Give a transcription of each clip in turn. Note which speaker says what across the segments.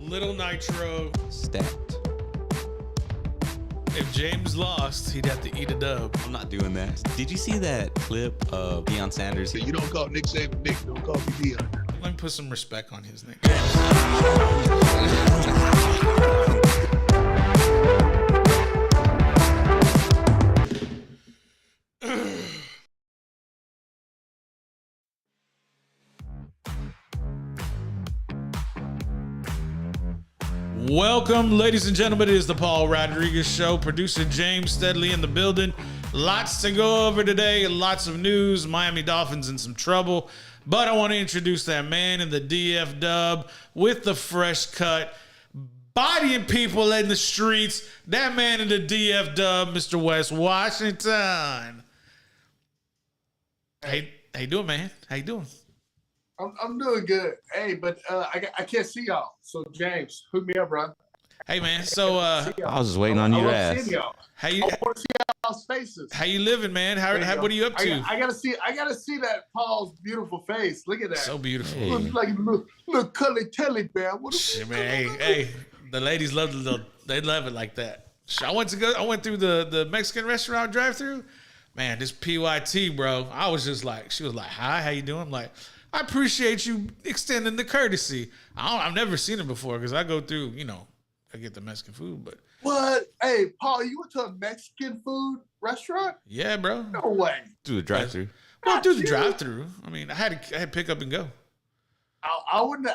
Speaker 1: Little Nitro.
Speaker 2: Stacked.
Speaker 1: If James lost, he'd have to eat a dub.
Speaker 2: I'm not doing that. Did you see that clip of Deion Sanders?
Speaker 3: You don't call Nick Saban Nick. Don't call me Deion.
Speaker 1: Let me put some respect on his name. Welcome, ladies and gentlemen. It is the Paul Rodriguez Show. Producer James Steadley in the building. Lots to go over today. Lots of news. Miami Dolphins in some trouble. But I want to introduce that man in the DF dub with the fresh cut, bodying people in the streets. That man in the DF dub, Mr. Wes Washington. Hey, how you doing, man? How you doing?
Speaker 4: I'm doing good. Hey, but I can't see y'all. So James, hook me up, bro.
Speaker 1: Hey, man. So
Speaker 2: I was just waiting on your ass.
Speaker 1: how you
Speaker 4: I want to see y'all's faces.
Speaker 1: how you living, man? What are you up to?
Speaker 4: I gotta see that Paul's beautiful face. Look at that.
Speaker 1: So beautiful.
Speaker 2: Hey.
Speaker 4: Looks like a little curly telly bear. What
Speaker 1: Yeah, man, hey, the ladies love they love it like that. I went through the Mexican restaurant drive-through. Man, this PYT, bro. I was just like, she was like, "Hi, how you doing?" I'm like, "I appreciate you extending the courtesy." I've never seen it before because I go through, I get the Mexican food, but
Speaker 4: What? Hey, Paul, you went to a Mexican food restaurant?
Speaker 1: yeah, bro.
Speaker 4: No way.
Speaker 2: Through the drive-through.
Speaker 1: Well, do the drive-through. I mean, I had to pick up and go.
Speaker 4: I wouldn't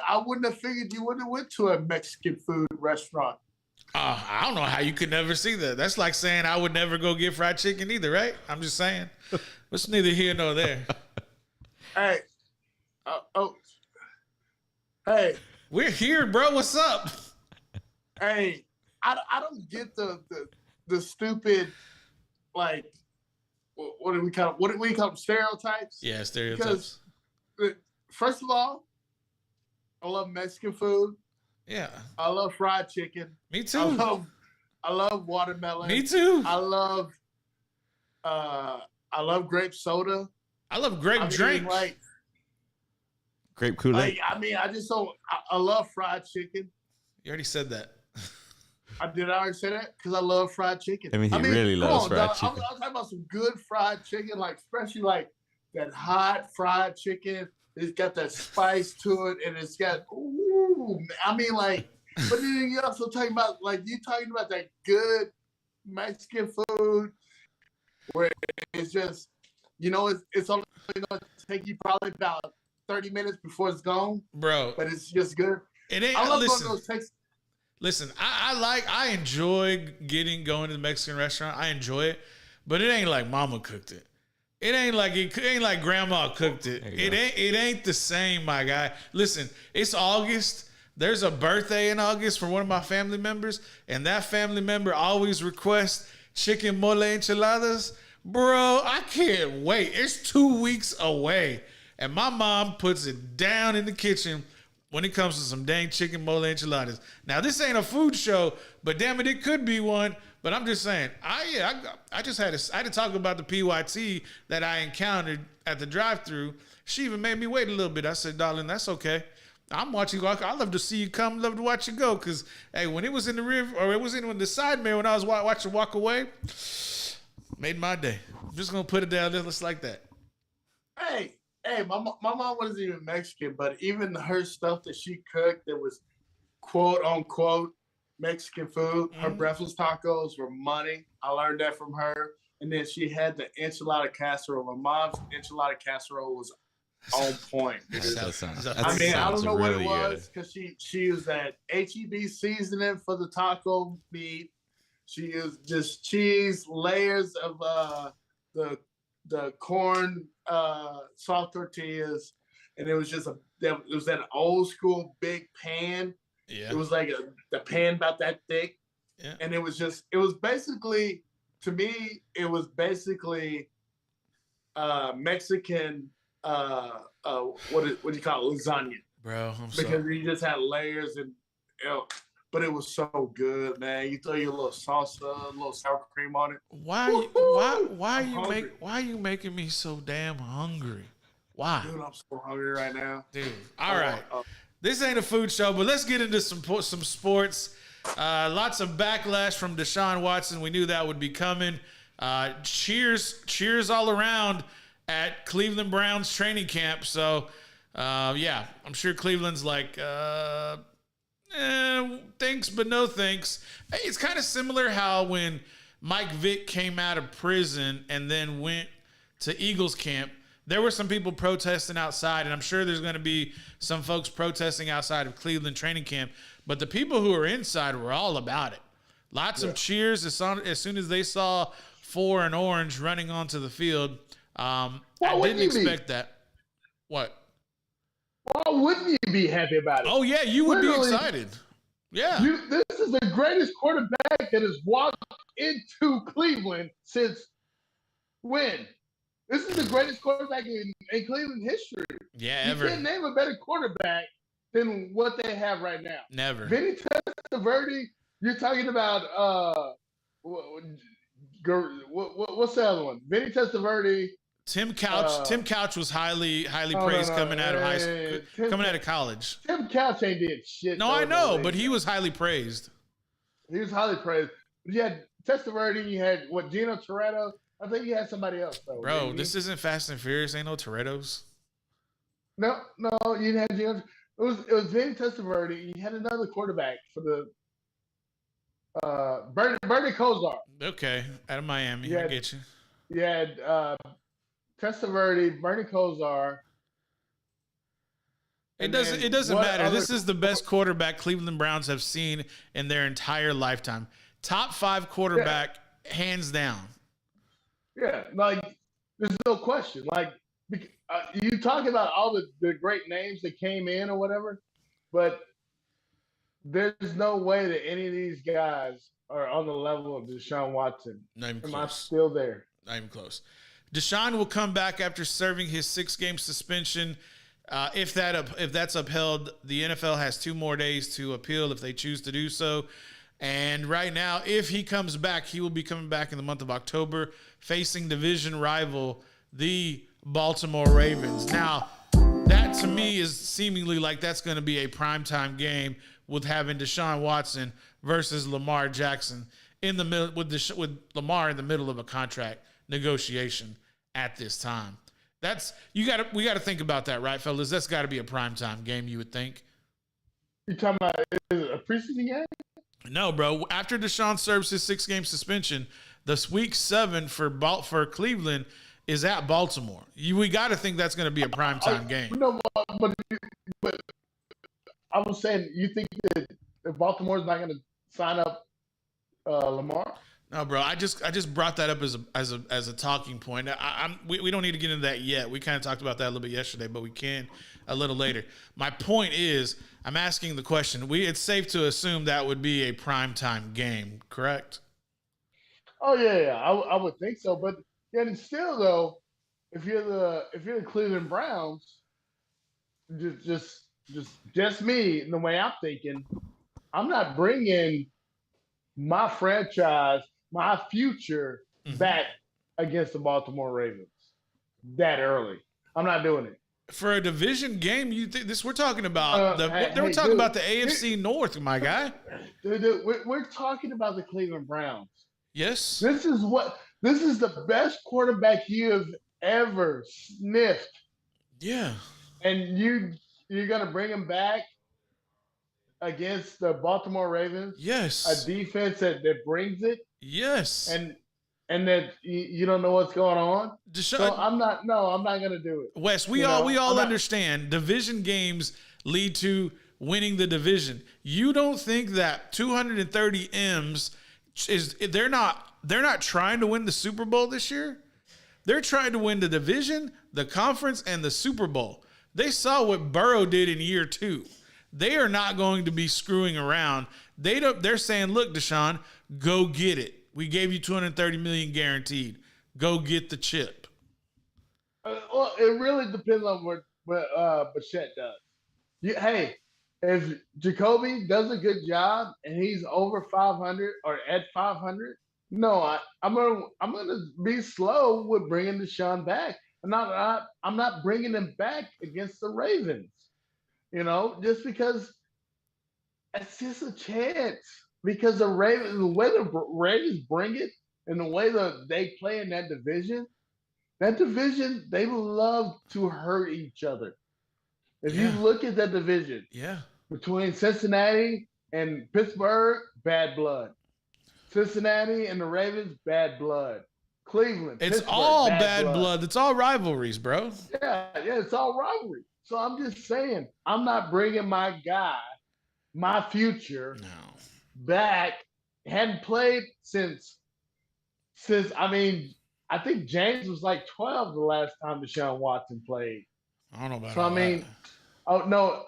Speaker 4: have figured you wouldn't have went to a Mexican food restaurant.
Speaker 1: I don't know how you could never see that. That's like saying I would never go get fried chicken either, right? I'm just saying. It's neither here nor there.
Speaker 4: Hey. Hey.
Speaker 1: We're here, bro. What's up?
Speaker 4: Hey, I don't get the stupid, like, what do we call them, stereotypes?
Speaker 1: Yeah, stereotypes.
Speaker 4: Because first of all, I love Mexican food.
Speaker 1: Yeah,
Speaker 4: I love fried chicken.
Speaker 1: me too.
Speaker 4: I love watermelon.
Speaker 1: Me too.
Speaker 4: I love grape soda.
Speaker 1: I love grape drinks.
Speaker 2: Grape Kool-Aid.
Speaker 4: I just don't. I love fried chicken.
Speaker 1: You already said that.
Speaker 4: Did I already say that? Because I love fried chicken.
Speaker 2: I mean, he really
Speaker 4: come
Speaker 2: loves
Speaker 4: on,
Speaker 2: fried
Speaker 4: dog.
Speaker 2: chicken.
Speaker 4: I'm talking about some good fried chicken, like especially like that hot fried chicken. It's got that spice to it, and it's got But then you're also talking about that good Mexican food where it's just, it's only gonna take you probably about 30 minutes before it's gone,
Speaker 1: Bro,
Speaker 4: but it's just good.
Speaker 1: it ain't.
Speaker 4: I love
Speaker 1: Listen,
Speaker 4: going to those Texas.
Speaker 1: listen. I enjoy going to the Mexican restaurant. I enjoy it, but it ain't like Mama cooked it. It ain't like Grandma cooked it. It ain't the same, my guy. Listen, it's August. There's a birthday in August for one of my family members, and that family member always requests chicken mole enchiladas. Bro, I can't wait. It's 2 weeks away, and my mom puts it down in the kitchen when it comes to some dang chicken mole enchiladas. Now, this ain't a food show, but damn it, it could be one. But I'm just saying, I had to talk about the PYT that I encountered at the drive-thru. She even made me wait a little bit. I said, "Darling, that's okay. I'm watching. I love to see you come. Love to watch you go. Because hey, when it was in the rear or it was in the side mirror when I was watching Walk Away, made my day. I'm just gonna put it down there just like that."
Speaker 4: Hey, my mom wasn't even Mexican, but even her stuff that she cooked that was quote unquote Mexican food, her breakfast tacos were money. I learned that from her. And then she had the enchilada casserole. My mom's enchilada casserole was on point.
Speaker 1: That sounds-
Speaker 4: I don't know what it was because she used that HEB seasoning for the taco meat. She used just cheese, layers of the corn soft tortillas, and it was just that old school big pan.
Speaker 1: Yeah.
Speaker 4: It was like the pan about that thick.
Speaker 1: Yeah.
Speaker 4: And it was basically, to me, Mexican, what do you call it? Lasagna.
Speaker 1: Bro,
Speaker 4: Because you just had layers but it was so good, man. You throw your little salsa, a little sour cream on it.
Speaker 1: Why are you making me so damn hungry? Why?
Speaker 4: Dude, I'm so hungry right now.
Speaker 1: Dude, all right. This ain't a food show, but let's get into some sports. Lots of backlash from Deshaun Watson. We knew that would be coming. Cheers all around at Cleveland Browns training camp. So, yeah, I'm sure Cleveland's like, thanks, but no thanks. It's kind of similar how when Mike Vick came out of prison and then went to Eagles camp, there were some people protesting outside, and I'm sure there's going to be some folks protesting outside of Cleveland training camp. But the people who were inside were all about it. Lots of cheers as soon as they saw 4 and orange running onto the field. I didn't expect that. What?
Speaker 5: Why wouldn't you be happy about it?
Speaker 1: Oh, yeah, you would be excited. Yeah.
Speaker 5: This is the greatest quarterback that has walked into Cleveland since when? This is the greatest quarterback in Cleveland history.
Speaker 1: Yeah,
Speaker 5: you
Speaker 1: ever.
Speaker 5: can't name a better quarterback than what they have right now.
Speaker 1: Never.
Speaker 5: Vinny Testaverde, you're talking about what's the other one? Vinny Testaverde.
Speaker 1: Tim Couch. Tim Couch was highly praised coming out of high school, coming out of college.
Speaker 5: Tim Couch ain't did shit.
Speaker 1: No, I know, but he was highly praised.
Speaker 5: He was highly praised. You had Testaverde. You had Gino Toretto. I think you had somebody else though.
Speaker 1: Bro, this isn't Fast and Furious. Ain't no Torettos.
Speaker 5: No, you didn't have Gino. It was Vinny Testaverde. You had another quarterback for the Bernie Kosar.
Speaker 1: Okay, out of Miami. I get you.
Speaker 5: You had Testaverde, Bernie Kosar.
Speaker 1: It doesn't matter. This is the best quarterback Cleveland Browns have seen in their entire lifetime. Top 5 quarterback, hands down.
Speaker 5: Yeah, like there's no question. Like you talk about all the great names that came in or whatever, but there's no way that any of these guys are on the level of Deshaun Watson.
Speaker 1: Not even close.
Speaker 5: Am I still there?
Speaker 1: Not even close. Deshaun will come back after serving his 6-game suspension. If that's upheld, the NFL has 2 more days to appeal if they choose to do so. And right now, if he comes back, he will be coming back in the month of October, facing division rival, the Baltimore Ravens. Now, that to me is seemingly like that's going to be a primetime game with having Deshaun Watson versus Lamar Jackson in the middle with Lamar in the middle of a contract negotiation at this time. We got to think about that, right, fellas? That's got to be a primetime game, you would think.
Speaker 5: You talking about is it a preseason game?
Speaker 1: No, bro. After Deshaun serves his 6-game suspension, the week 7 for Cleveland is at Baltimore. We got to think that's going to be a primetime game.
Speaker 5: No, but I was saying, you think that Baltimore's not going to sign up Lamar?
Speaker 1: No, bro. I just brought that up as a talking point. We don't need to get into that yet. We kind of talked about that a little bit yesterday, but we can a little later. My point is, I'm asking the question. It's safe to assume that would be a primetime game, correct?
Speaker 5: Oh yeah. I would think so. But yet still though, if you're the Cleveland Browns, just me and the way I'm thinking, I'm not bringing my franchise, my future back against the Baltimore Ravens that early. I'm not doing it.
Speaker 1: For a division game, you think this? We're talking about we're talking about the AFC North, my guy.
Speaker 5: Dude, we're talking about the Cleveland Browns.
Speaker 1: Yes.
Speaker 5: This is the best quarterback you have ever sniffed.
Speaker 1: Yeah.
Speaker 5: And you're gonna bring him back against the Baltimore Ravens?
Speaker 1: Yes.
Speaker 5: A defense that brings it?
Speaker 1: Yes.
Speaker 5: And that you don't know what's going on? So I'm not going to do it.
Speaker 1: Wes, we all understand division games lead to winning the division. You don't think that 230 M's they're not trying to win the Super Bowl this year? They're trying to win the division, the conference, and the Super Bowl. They saw what Burrow did in year 2. They are not going to be screwing around. They're saying, look, Deshaun, go get it. We gave you $230 million guaranteed. Go get the chip.
Speaker 5: Well, it really depends on what Bichette does. Hey, if Jacoby does a good job and he's over 500 or at 500, no, I'm gonna be slow with bringing Deshaun back. I'm not bringing him back against the Ravens. You know, just because it's just a chance. Because the Ravens, the way the Ravens bring it, and the way that they play in that division, they love to hurt each other. If you
Speaker 1: Yeah.
Speaker 5: look at that division
Speaker 1: Yeah.
Speaker 5: between Cincinnati and Pittsburgh, bad blood. Cincinnati and the Ravens, bad blood. Cleveland,
Speaker 1: It's
Speaker 5: Pittsburgh,
Speaker 1: all bad blood. It's all rivalries, bro.
Speaker 5: Yeah, it's all rivalry. So I'm just saying, I'm not bringing my guy, my future,
Speaker 1: No.
Speaker 5: back. Hadn't played since I mean, I think James was like 12 the last time Deshaun Watson played.
Speaker 1: I don't know about
Speaker 5: So I
Speaker 1: all
Speaker 5: mean,
Speaker 1: that.
Speaker 5: oh no,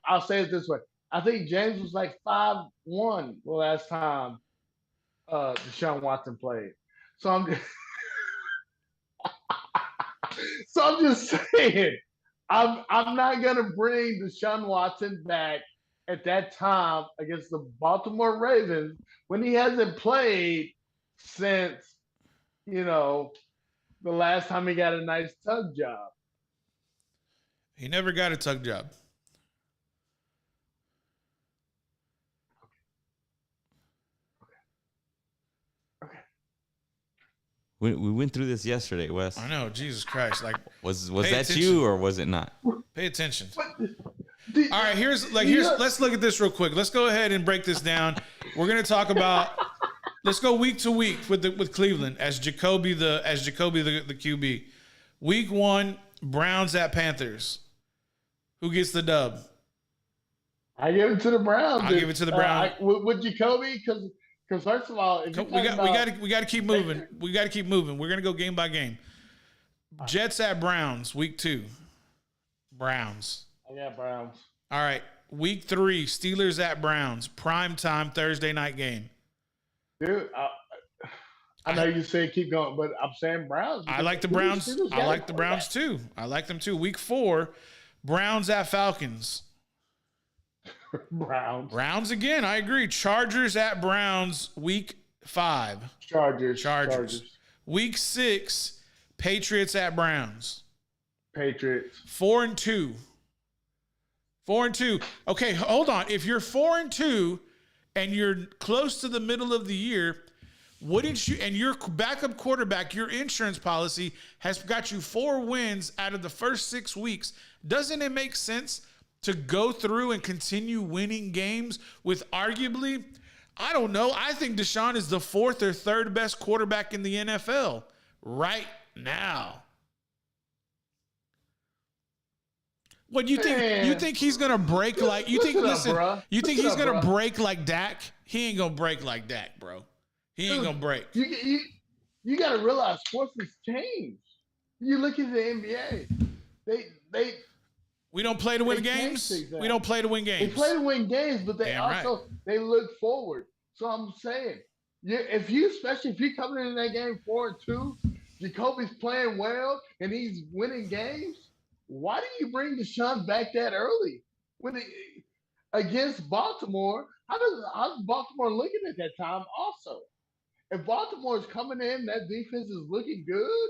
Speaker 5: I'll say it this way. I think James was like 5-1 the last time Deshaun Watson played. So I'm just, saying, I'm not gonna bring Deshaun Watson back at that time against the Baltimore Ravens when he hasn't played since, you know, the last time he got a nice tug job.
Speaker 1: He never got a tug job.
Speaker 2: We went through this yesterday, Wes.
Speaker 1: I know, Jesus Christ. Like,
Speaker 2: Was
Speaker 1: Pay
Speaker 2: that
Speaker 1: attention.
Speaker 2: you or was it not?
Speaker 1: pay attention.
Speaker 5: Did-
Speaker 1: All right, here's
Speaker 5: Yeah.
Speaker 1: let's look at this real quick. Let's go ahead and break this down. We're gonna talk about let's go week to week with Cleveland as Jacoby the QB. Week 1, Browns at Panthers. Who gets the dub?
Speaker 5: I give it to the Browns.
Speaker 1: I'll give it to the Browns.
Speaker 5: With Jacoby, because first of all, if
Speaker 1: We got to keep moving. We got to keep moving. We're gonna go game by game. Jets at Browns, week 2. Browns.
Speaker 5: I got Browns.
Speaker 1: All right, week 3, Steelers at Browns, prime time Thursday night game.
Speaker 5: Dude, I know you say keep going, but I'm saying Browns.
Speaker 1: I like the
Speaker 5: because
Speaker 1: Browns.
Speaker 5: Steelers got
Speaker 1: I
Speaker 5: a
Speaker 1: like the Browns too. I like them too. Week 4, Browns at Falcons.
Speaker 5: quarterback. Browns.
Speaker 1: Browns again. I agree. Chargers at Browns. Week 5.
Speaker 5: Chargers.
Speaker 1: Week 6, Patriots at Browns.
Speaker 5: Patriots.
Speaker 1: 4-2. 4-2. Okay, hold on. If you're 4-2 and you're close to the middle of the year, wouldn't you? And your backup quarterback, your insurance policy has got you 4 wins out of the first 6 weeks. Doesn't it make sense to go through and continue winning games with arguably, I don't know, I think Deshaun is the 4th or 3rd best quarterback in the NFL right now. What you think?
Speaker 5: Man.
Speaker 1: You think he's gonna break like you think?
Speaker 5: Listen up,
Speaker 1: Listen,
Speaker 5: bruh.
Speaker 1: you think
Speaker 5: Listen
Speaker 1: he's
Speaker 5: up,
Speaker 1: gonna
Speaker 5: bruh.
Speaker 1: break like Dak? He ain't gonna break like Dak, bro. He ain't gonna break.
Speaker 5: You got to realize sports has changed. You look at the NBA. They
Speaker 1: We don't play to win
Speaker 5: They
Speaker 1: games.
Speaker 5: changed things
Speaker 1: We
Speaker 5: now.
Speaker 1: don't play to win
Speaker 5: They
Speaker 1: games.
Speaker 5: play to win games, but they
Speaker 1: Damn right.
Speaker 5: also they look forward. So I'm saying, especially if you're coming into that game 4-2, Jacoby's playing well and he's winning games. Why do you bring Deshaun back that early against Baltimore? How's Baltimore looking at that time? Also, if Baltimore is coming in, that defense is looking good.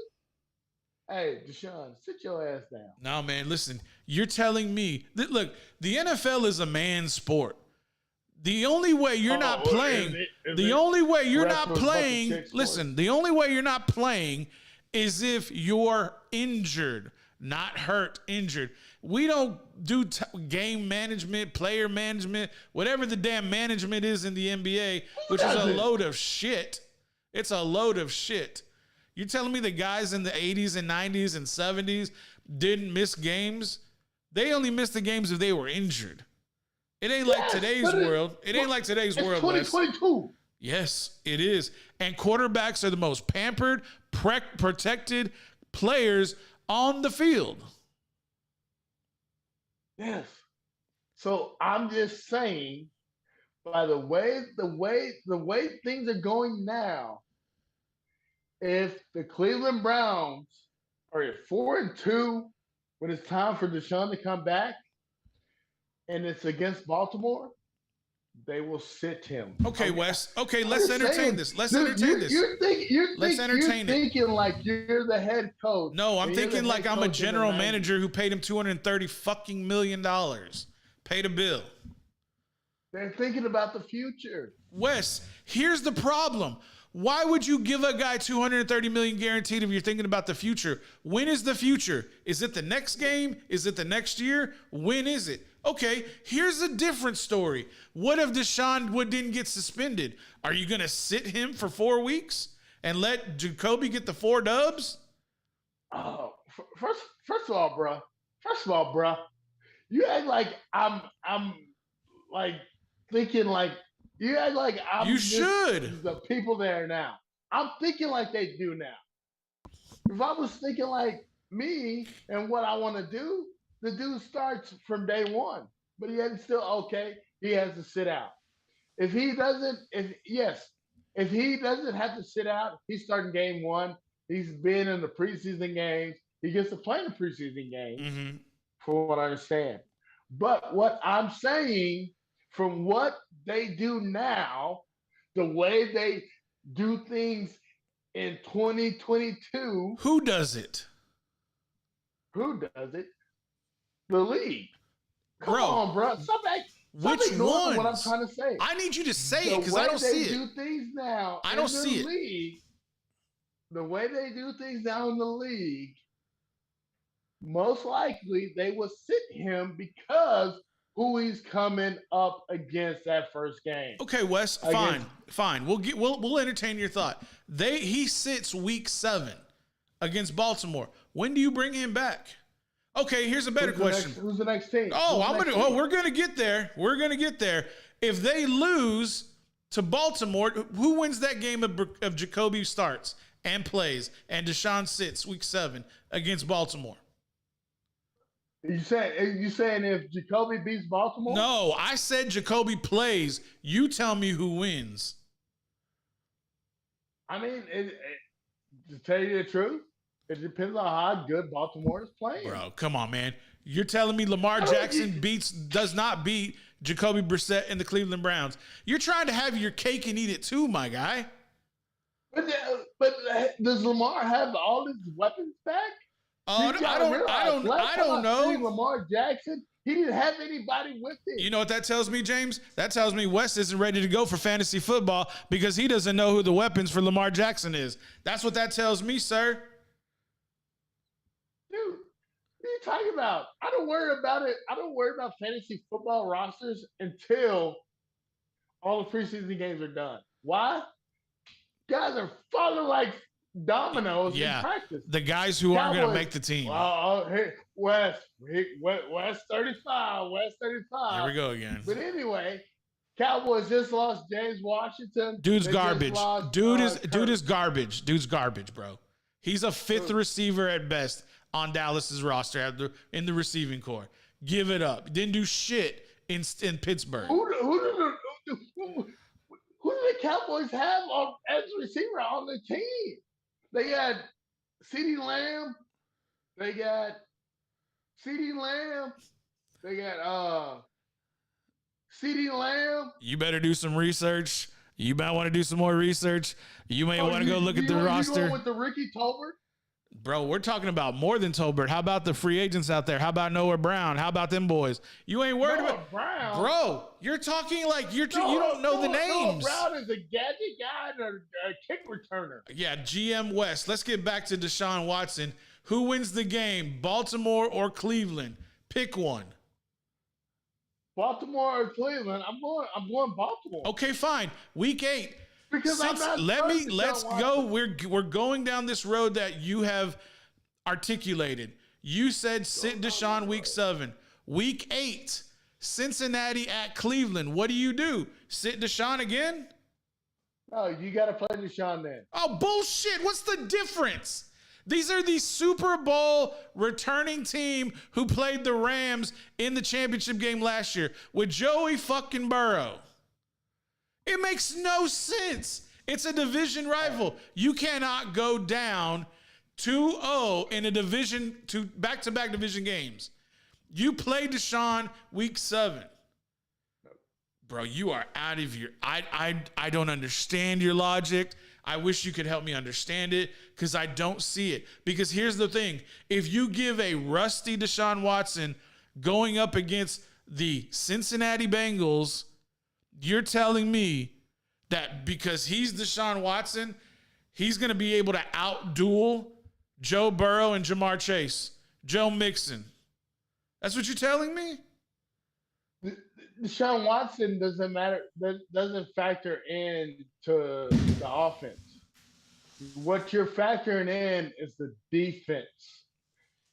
Speaker 5: Hey, Deshaun, sit your ass down.
Speaker 1: No, man. Listen, you're telling me that look, the NFL is a man's sport. The only way you're not playing, the only way you're not
Speaker 5: wrestlers fucking
Speaker 1: playing,
Speaker 5: chicks
Speaker 1: listen, the only way you're not playing is if you're injured, not hurt, injured. We don't do game management, player management, whatever the damn management is in the NBA, which is a
Speaker 5: doesn't?
Speaker 1: load of shit. It's a load of shit. You're telling me the guys in the 80s and 90s and 70s didn't miss games? They only missed the games if they were injured. It ain't like
Speaker 5: Yes,
Speaker 1: today's
Speaker 5: but
Speaker 1: world. It ain't like today's
Speaker 5: It's
Speaker 1: world, Wes.
Speaker 5: 2022.
Speaker 1: Yes, it is. And quarterbacks are the most pampered, protected players on the field.
Speaker 5: Yes. So I'm just saying, by the way things are going now, if the Cleveland Browns are at 4-2 when it's time for Deshaun to come back, and it's against Baltimore, they will sit him.
Speaker 1: Okay, Wes. Okay,
Speaker 5: I'm
Speaker 1: let's
Speaker 5: just
Speaker 1: entertain
Speaker 5: saying,
Speaker 1: this. Let's
Speaker 5: dude,
Speaker 1: entertain this. Let's entertain it.
Speaker 5: You're thinking like you're the head coach.
Speaker 1: No, I'm
Speaker 5: and you're
Speaker 1: thinking
Speaker 5: the
Speaker 1: like
Speaker 5: head
Speaker 1: I'm a
Speaker 5: coach in the
Speaker 1: general
Speaker 5: 90s.
Speaker 1: manager who paid him $230 fucking million. Pay the bill.
Speaker 5: They're thinking about the future.
Speaker 1: Wes, here's the problem. Why would you give a guy $230 million guaranteed if you're thinking about the future? When is the future? Is it the next game? Is it the next year? When is it? Okay, here's a different story. What if Deshaun didn't get suspended? Are you going to sit him for 4 weeks and let Jacoby get the 4 dubs?
Speaker 5: Oh, first of all, bro, you act like I'm like thinking like you act like I'm.
Speaker 1: You should.
Speaker 5: The people there now. I'm thinking like they do now. If I was thinking like me and what I want to do, the dude starts from day one. But he has he has to sit out. If he doesn't have to sit out, he's starting game 1. He's been in the preseason games. He gets to play in the preseason games, from what I understand. But what I'm saying, from what they do now, the way they do things in 2022.
Speaker 1: Who does it?
Speaker 5: Who does it? The league. Come
Speaker 1: Bro,
Speaker 5: on, bro. Stop
Speaker 1: which
Speaker 5: ignoring what I'm
Speaker 1: ones?
Speaker 5: trying to say.
Speaker 1: I need you to say it because I don't see
Speaker 5: The way
Speaker 1: it.
Speaker 5: they do things now
Speaker 1: I don't
Speaker 5: in the
Speaker 1: see it.
Speaker 5: league, the way they do things now in the league, most likely they will sit him because who he's coming up against that first game.
Speaker 1: Okay, Wes, fine. We'll entertain your thought. He sits week 7 against Baltimore. When do you bring him back? Okay, here's a better question.
Speaker 5: Who's the next team?
Speaker 1: We're gonna get there. We're gonna get there. If they lose to Baltimore, who wins that game of Jacoby starts and plays and Deshaun sits week 7 against Baltimore?
Speaker 5: You saying if Jacoby beats Baltimore?
Speaker 1: No, I said Jacoby plays. You tell me who wins.
Speaker 5: I mean, to tell you the truth, it depends on how good Baltimore is playing.
Speaker 1: Bro, come on, man. You're telling me Lamar Jackson does not beat Jacoby Brissett and the Cleveland Browns. You're trying to have your cake and eat it too, my guy.
Speaker 5: But does Lamar have all his weapons back?
Speaker 1: I don't know.
Speaker 5: Lamar Jackson, he didn't have anybody with him.
Speaker 1: You know what that tells me, James? That tells me Wes isn't ready to go for fantasy football because he doesn't know who the weapons for Lamar Jackson is. That's what that tells me, sir.
Speaker 5: Dude, what are you talking about? I don't worry about it. I don't worry about fantasy football rosters until all the preseason games are done. Why? Guys are falling like dominoes in practice.
Speaker 1: The guys who aren't going to make the team.
Speaker 5: Hey, West 35.
Speaker 1: Here we go again.
Speaker 5: But anyway, Cowboys just lost James Washington.
Speaker 1: Dude's
Speaker 5: They
Speaker 1: garbage.
Speaker 5: just lost,
Speaker 1: Dude
Speaker 5: Kurt.
Speaker 1: is garbage. Dude's garbage, bro. He's a 5th receiver at best on Dallas's roster in the receiving core. Give it up. Didn't do shit in Pittsburgh.
Speaker 5: Who do the Cowboys have as receiver on the team? They got CeeDee Lamb. They got CeeDee Lamb.
Speaker 1: You better do some research. You might want to do some more research. You may want to go look at the roster.
Speaker 5: You going with the Ricky Tolbert?
Speaker 1: Bro, we're talking about more than Tolbert. How about the free agents out there? How about Noah Brown? How about them boys? You ain't worried about
Speaker 5: Brown.
Speaker 1: Bro, you're talking like you don't know the names.
Speaker 5: Noah Brown is a gadget guy and a kick returner.
Speaker 1: Yeah, GM West. Let's get back to Deshaun Watson. Who wins the game, Baltimore or Cleveland? Pick one.
Speaker 5: Baltimore or Cleveland? I'm going Baltimore.
Speaker 1: Okay, fine. Week 8.
Speaker 5: Because
Speaker 1: Let's go. We're going down this road that you have articulated. You said sit Deshaun week 7. Week 8, Cincinnati at Cleveland. What do? Sit Deshaun again?
Speaker 5: No, you got to play Deshaun then.
Speaker 1: Oh, bullshit. What's the difference? These are the Super Bowl returning team who played the Rams in the championship game last year with Joey fucking Burrow. It makes no sense. It's a division rival. You cannot go down 2-0 in a back-to-back division games. You play Deshaun week 7. Bro, you are out of your... I don't understand your logic. I wish you could help me understand it because I don't see it. Because here's the thing. If you give a rusty Deshaun Watson going up against the Cincinnati Bengals, you're telling me that because he's Deshaun Watson, he's going to be able to outduel Joe Burrow and Jamar Chase, Joe Mixon. That's what you're telling me?
Speaker 5: Deshaun Watson doesn't factor in to the offense. What you're factoring in is the defense.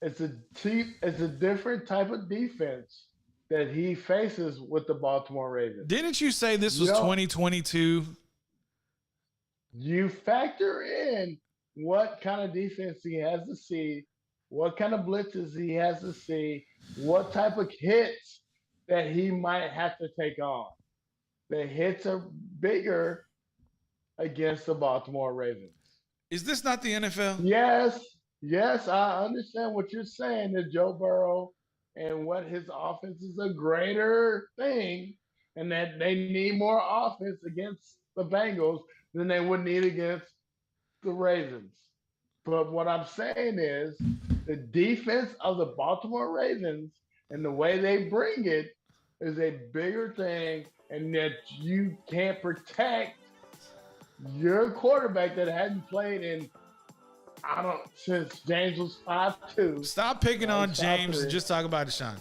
Speaker 5: It's a different type of defense that he faces with the Baltimore Ravens.
Speaker 1: Didn't you say this was 2022?
Speaker 5: You factor in what kind of defense he has to see, what kind of blitzes he has to see, what type of hits that he might have to take on. The hits are bigger against the Baltimore Ravens.
Speaker 1: Is this not the NFL?
Speaker 5: Yes, I understand what you're saying, that Joe Burrow and what his offense is a greater thing, and that they need more offense against the Bengals than they would need against the Ravens. But what I'm saying is the defense of the Baltimore Ravens and the way they bring it is a bigger thing, and that you can't protect your quarterback that hadn't played in since James was 5'2".
Speaker 1: Stop picking on James and just talk about Deshaun.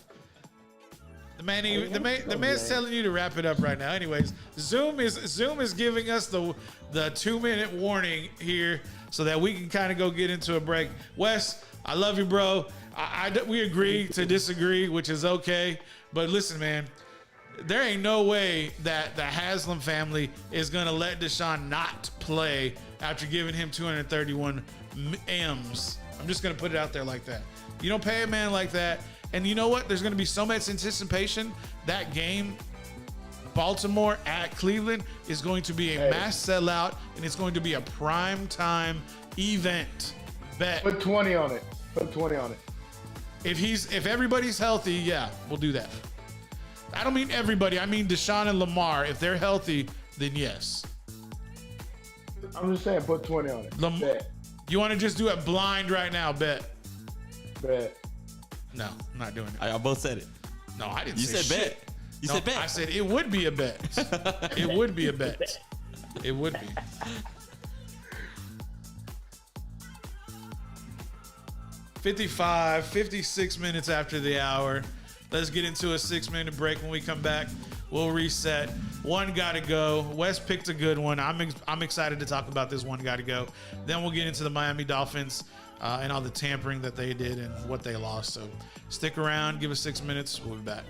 Speaker 1: The man's telling you to wrap it up right now. Anyways, Zoom is giving us the 2-minute warning here so that we can kind of go get into a break. Wes, I love you, bro. We agree to disagree, which is okay. But listen, man, there ain't no way that the Haslam family is going to let Deshaun not play after giving him 231 M's. I'm just going to put it out there like that. You don't pay a man like that. And you know what? There's going to be so much anticipation. That game, Baltimore at Cleveland, is going to be a mass sellout, and it's going to be a prime time event. Bet.
Speaker 5: Put 20 on it. Put 20 on it.
Speaker 1: If everybody's healthy, yeah, we'll do that. I don't mean everybody. I mean Deshaun and Lamar. If they're healthy, then yes.
Speaker 5: I'm just saying, put 20 on it. Bet.
Speaker 1: You want to just do it blind right now? Bet. No, I'm not doing it.
Speaker 2: I both said it.
Speaker 1: No, I didn't
Speaker 2: You
Speaker 1: say
Speaker 2: said
Speaker 1: shit.
Speaker 2: bet. You said bet.
Speaker 1: I said it would be a bet. It would be a bet. It would be. $56 minutes after the hour. Let's get into a 6-minute break. When we come back, we'll reset. One gotta go. Wes picked a good one. I'm excited to talk about this one gotta go. Then we'll get into the Miami Dolphins and all the tampering that they did and what they lost. So stick around. Give us 6 minutes. We'll be back.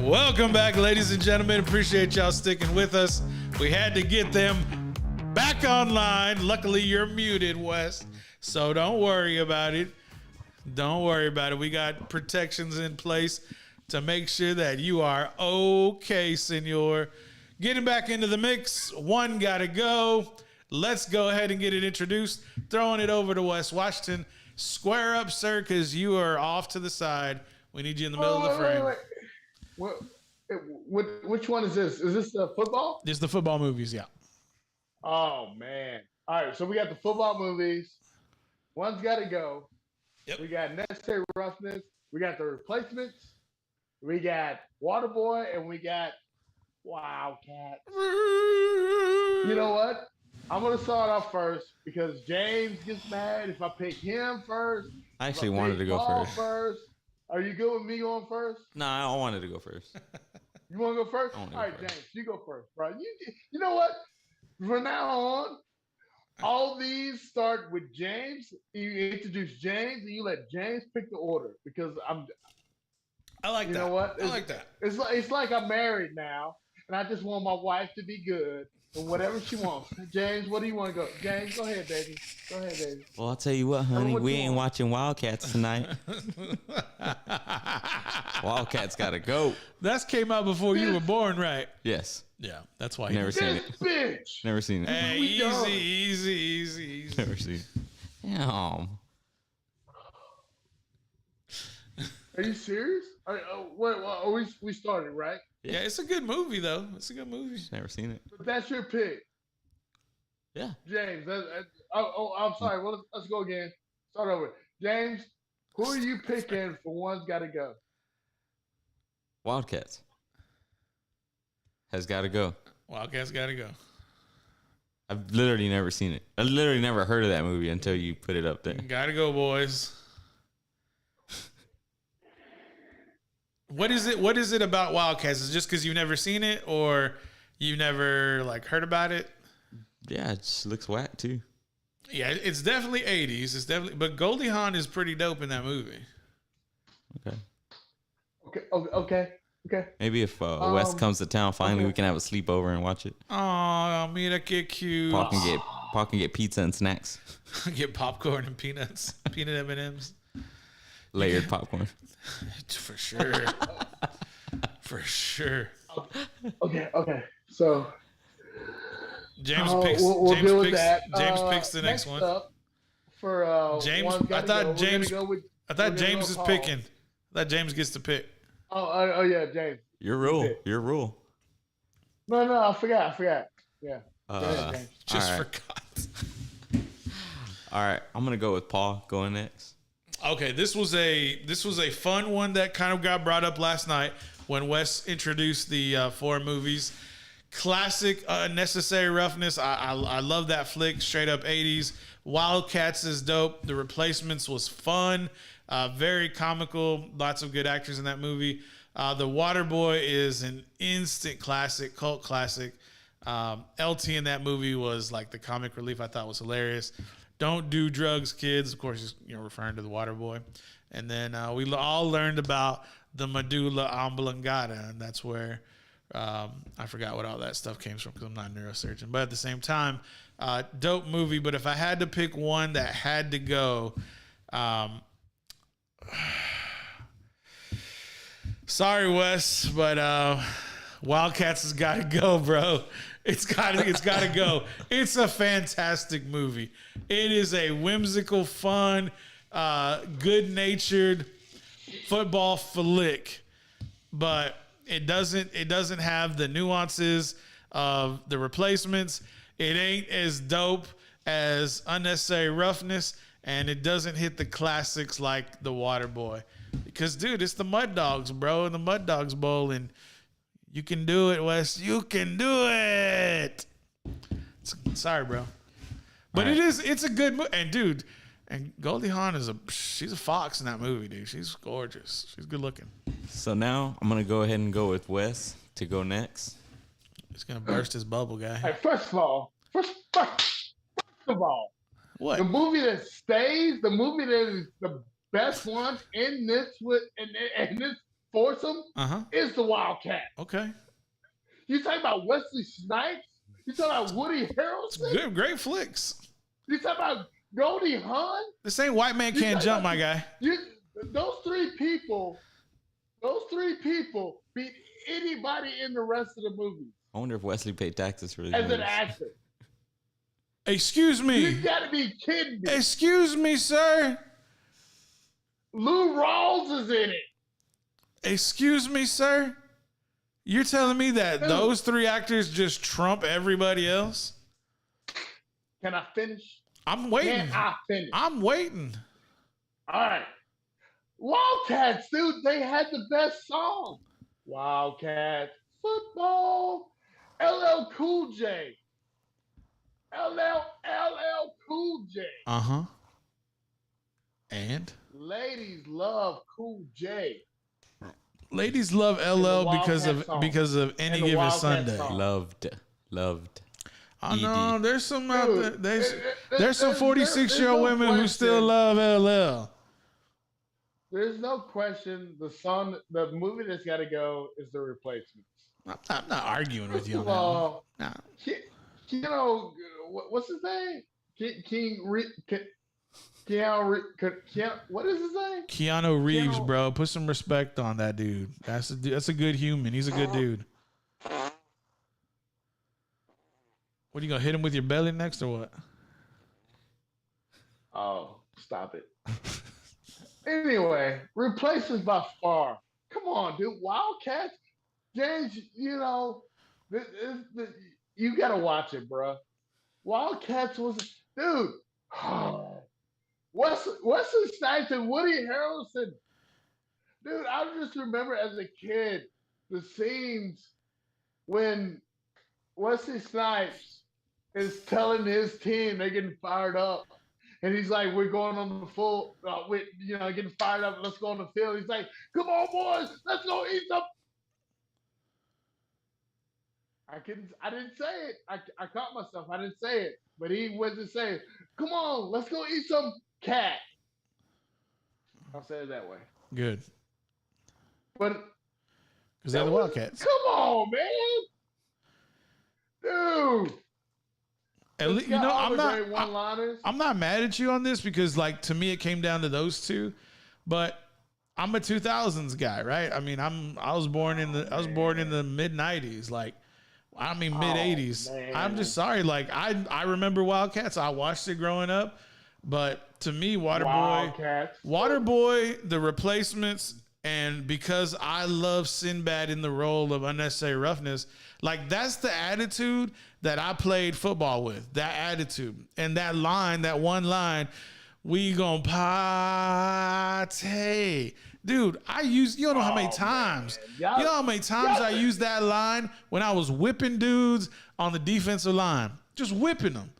Speaker 1: Welcome back, ladies and gentlemen. Appreciate y'all sticking with us. We had to get them back online. Luckily, you're muted, Wes, so don't worry about it. Don't worry about it. We got protections in place to make sure that you are okay, senor. Getting back into the mix. One gotta go. Let's go ahead and get it introduced. Throwing it over to Wes Washington. Square up, sir, because you are off to the side. We need you in the middle of the frame.
Speaker 5: Which one is this? Is this the football?
Speaker 1: This is the football movies, yeah.
Speaker 5: Oh man! All right, so we got the football movies. One's got to go.
Speaker 1: Yep.
Speaker 5: We got Necessary Roughness. We got The Replacements. We got Waterboy, and we got Wildcat. You know what? I'm gonna start off first because James gets mad if I pick him first.
Speaker 2: I actually wanted to go first.
Speaker 5: Are you good with me going first?
Speaker 2: Nah, I wanted to go first.
Speaker 5: You want to go first? All right, James, you go first, bro. You know what? From now on, all these start with James. You introduce James, and you let James pick the order because
Speaker 1: I like that.
Speaker 5: You know what?
Speaker 1: I like that.
Speaker 5: It's like I'm married now, and I just want my wife to be good and whatever she wants. James, what do you want to go? James, go ahead, baby. Go ahead, baby.
Speaker 2: Well, I'll tell you what, honey. We ain't watching Wildcats tonight. Wildcats gotta go.
Speaker 1: That came out before you were born, right?
Speaker 2: Yes.
Speaker 1: Yeah, that's why.
Speaker 2: Never seen it.
Speaker 5: Bitch.
Speaker 2: Never seen it.
Speaker 1: Hey, easy.
Speaker 2: Never seen it. Damn.
Speaker 5: Are you serious? We started, right?
Speaker 1: Yeah, it's a good movie though. It's a good movie.
Speaker 2: Never seen it.
Speaker 5: But that's your pick.
Speaker 2: Yeah.
Speaker 5: James, I'm sorry. Well, let's go again. Start over. James, who are you picking for One's Gotta Go?
Speaker 2: Wildcats. Has gotta go.
Speaker 1: Wildcats gotta go.
Speaker 2: I've literally never seen it. I literally never heard of that movie until you put it up there.
Speaker 1: Gotta go, boys. What is it about Wildcats? Is it just because you've never seen it, or you never heard about it?
Speaker 2: Yeah, it just looks whack too.
Speaker 1: Yeah, it's definitely 80s. It's definitely, but Goldie Hawn is pretty dope in that movie.
Speaker 5: Okay.
Speaker 2: Maybe if Wes comes to town, finally we can have a sleepover and watch it.
Speaker 1: Oh, mira que cute.
Speaker 2: Paul can get pizza and snacks.
Speaker 1: Get popcorn and peanuts, peanut M&Ms,
Speaker 2: layered popcorn.
Speaker 1: For sure. For sure.
Speaker 5: Okay. So
Speaker 1: James picks.
Speaker 5: We'll
Speaker 1: James
Speaker 5: deal
Speaker 1: picks.
Speaker 5: with that.
Speaker 1: James picks the next one.
Speaker 5: Up for
Speaker 1: James. I thought James is picking. I thought James gets to pick.
Speaker 5: Oh yeah, James.
Speaker 2: Your rule.
Speaker 5: No, I forgot. Yeah.
Speaker 1: Just
Speaker 2: all right.
Speaker 1: forgot.
Speaker 2: All right, I'm gonna go with Paul going next.
Speaker 1: Okay, this was a fun one that kind of got brought up last night when Wes introduced the 4 movies. Classic Necessary Roughness. I love that flick. Straight up 80s. Wildcats is dope. The Replacements was fun. Very comical. Lots of good actors in that movie. The Waterboy is an instant classic, cult classic. LT in that movie was like the comic relief. I thought was hilarious. Don't do drugs, kids. Of course, referring to the Waterboy. And then we all learned about the medulla oblongata, and that's where I forgot what all that stuff came from because I'm not a neurosurgeon. But at the same time, dope movie. But if I had to pick one that had to go, sorry, Wes, but Wildcats has got to go, bro. It's got to go. It's a fantastic movie. It is a whimsical, fun, good-natured football flick, but it doesn't have the nuances of The Replacements. It ain't as dope as Unnecessary Roughness, and it doesn't hit the classics like The Waterboy. Because, dude, it's the Mud Dogs, bro, and the Mud Dogs Bowl, and you can do it, Wes. You can do it. Sorry, bro. But right. It's a good movie. And, dude, Goldie Hawn she's a fox in that movie, dude. She's gorgeous. She's good looking.
Speaker 2: So now I'm going to go ahead and go with Wes to go next.
Speaker 1: He's going to burst his bubble, guy.
Speaker 5: Hey, first of all,
Speaker 1: what?
Speaker 5: The movie that stays, the movie that is the best one in this foursome
Speaker 1: Uh-huh.
Speaker 5: is the Wildcat.
Speaker 1: Okay.
Speaker 5: You talking about Wesley Snipes? You talking about Woody
Speaker 1: It's
Speaker 5: Harrelson?
Speaker 1: good, great flicks.
Speaker 5: You talking about Goldie Hawn?
Speaker 1: This ain't White Man Can't
Speaker 5: talking
Speaker 1: Jump,
Speaker 5: about-
Speaker 1: my guy.
Speaker 5: Those three people beat anybody in the rest of the movie
Speaker 2: I wonder if Wesley paid taxes for this
Speaker 5: as
Speaker 2: movie.
Speaker 5: an actor.
Speaker 1: Excuse
Speaker 5: You
Speaker 1: me.
Speaker 5: gotta be kidding me.
Speaker 1: Excuse me, sir.
Speaker 5: Lou Rawls is in it.
Speaker 1: Excuse me, sir. You're telling me that
Speaker 5: Who?
Speaker 1: those three actors just trump everybody else?
Speaker 5: Can I finish?
Speaker 1: I'm waiting.
Speaker 5: Can I finish?
Speaker 1: I'm waiting.
Speaker 5: All right. Wildcats, dude, they had the best song. Wildcats football. LL Cool J. LL Cool J.
Speaker 1: Uh-huh. And
Speaker 5: Ladies love Cool J.
Speaker 1: ladies love
Speaker 5: the
Speaker 1: LL
Speaker 5: Wildcat
Speaker 1: because of
Speaker 5: And
Speaker 1: any
Speaker 5: the
Speaker 1: given
Speaker 5: Wildcat
Speaker 1: Sunday.
Speaker 5: song.
Speaker 2: Loved.
Speaker 1: I know
Speaker 2: ED.
Speaker 1: there's some out there.
Speaker 5: Dude,
Speaker 1: There's some 46-year-old
Speaker 5: no
Speaker 1: women who still
Speaker 5: question.
Speaker 1: love LL.
Speaker 5: There's no question the movie that's got to go is The Replacements.
Speaker 1: I'm not arguing with you on
Speaker 5: First of
Speaker 1: that one.
Speaker 5: all,
Speaker 1: Nah.
Speaker 5: you know, what's his name? What is his name?
Speaker 1: Keanu Reeves,
Speaker 5: Keanu-
Speaker 1: bro. Put some respect on that dude. That's a good human. He's a good dude. What, you gonna hit him with your belly next or what?
Speaker 5: Oh, stop it. Anyway, Replacements by far. Come on, dude. Wildcats, James. You know, you gotta watch it, bro. Wildcats was, dude. Wesley Snipes and Woody Harrelson. Dude, I just remember as a kid the scenes when Wesley Snipes is telling his team they're getting fired up. And he's like, we're going on the full, getting fired up. Let's go on the field. He's like, come on, boys. Let's go eat some. I didn't say it. I caught myself. I didn't say it. But he wasn't saying, come on, let's go eat some cat. I'll say it that way.
Speaker 1: Good.
Speaker 5: But
Speaker 1: Because they're the Wildcats.
Speaker 5: come on, man. Dude.
Speaker 1: You know,
Speaker 5: I'm one-liners.
Speaker 1: I'm not mad at you on this because, like, to me, it came down to those two. But I'm a 2000s guy, right? I mean, I was born in the mid 90s, like, I mean mid 80s.
Speaker 5: man.
Speaker 1: I'm just sorry, like I remember Wildcats. I watched it growing up, but to me,
Speaker 5: Wildcats.
Speaker 1: Waterboy, The Replacements, and because I love Sinbad in the role of Unnecessary Roughness, like that's the attitude that I played football with. That attitude and that one line, we gonna party. Dude, you don't know how many times. You know how many times I used that line when I was whipping dudes on the defensive line. Just whipping them.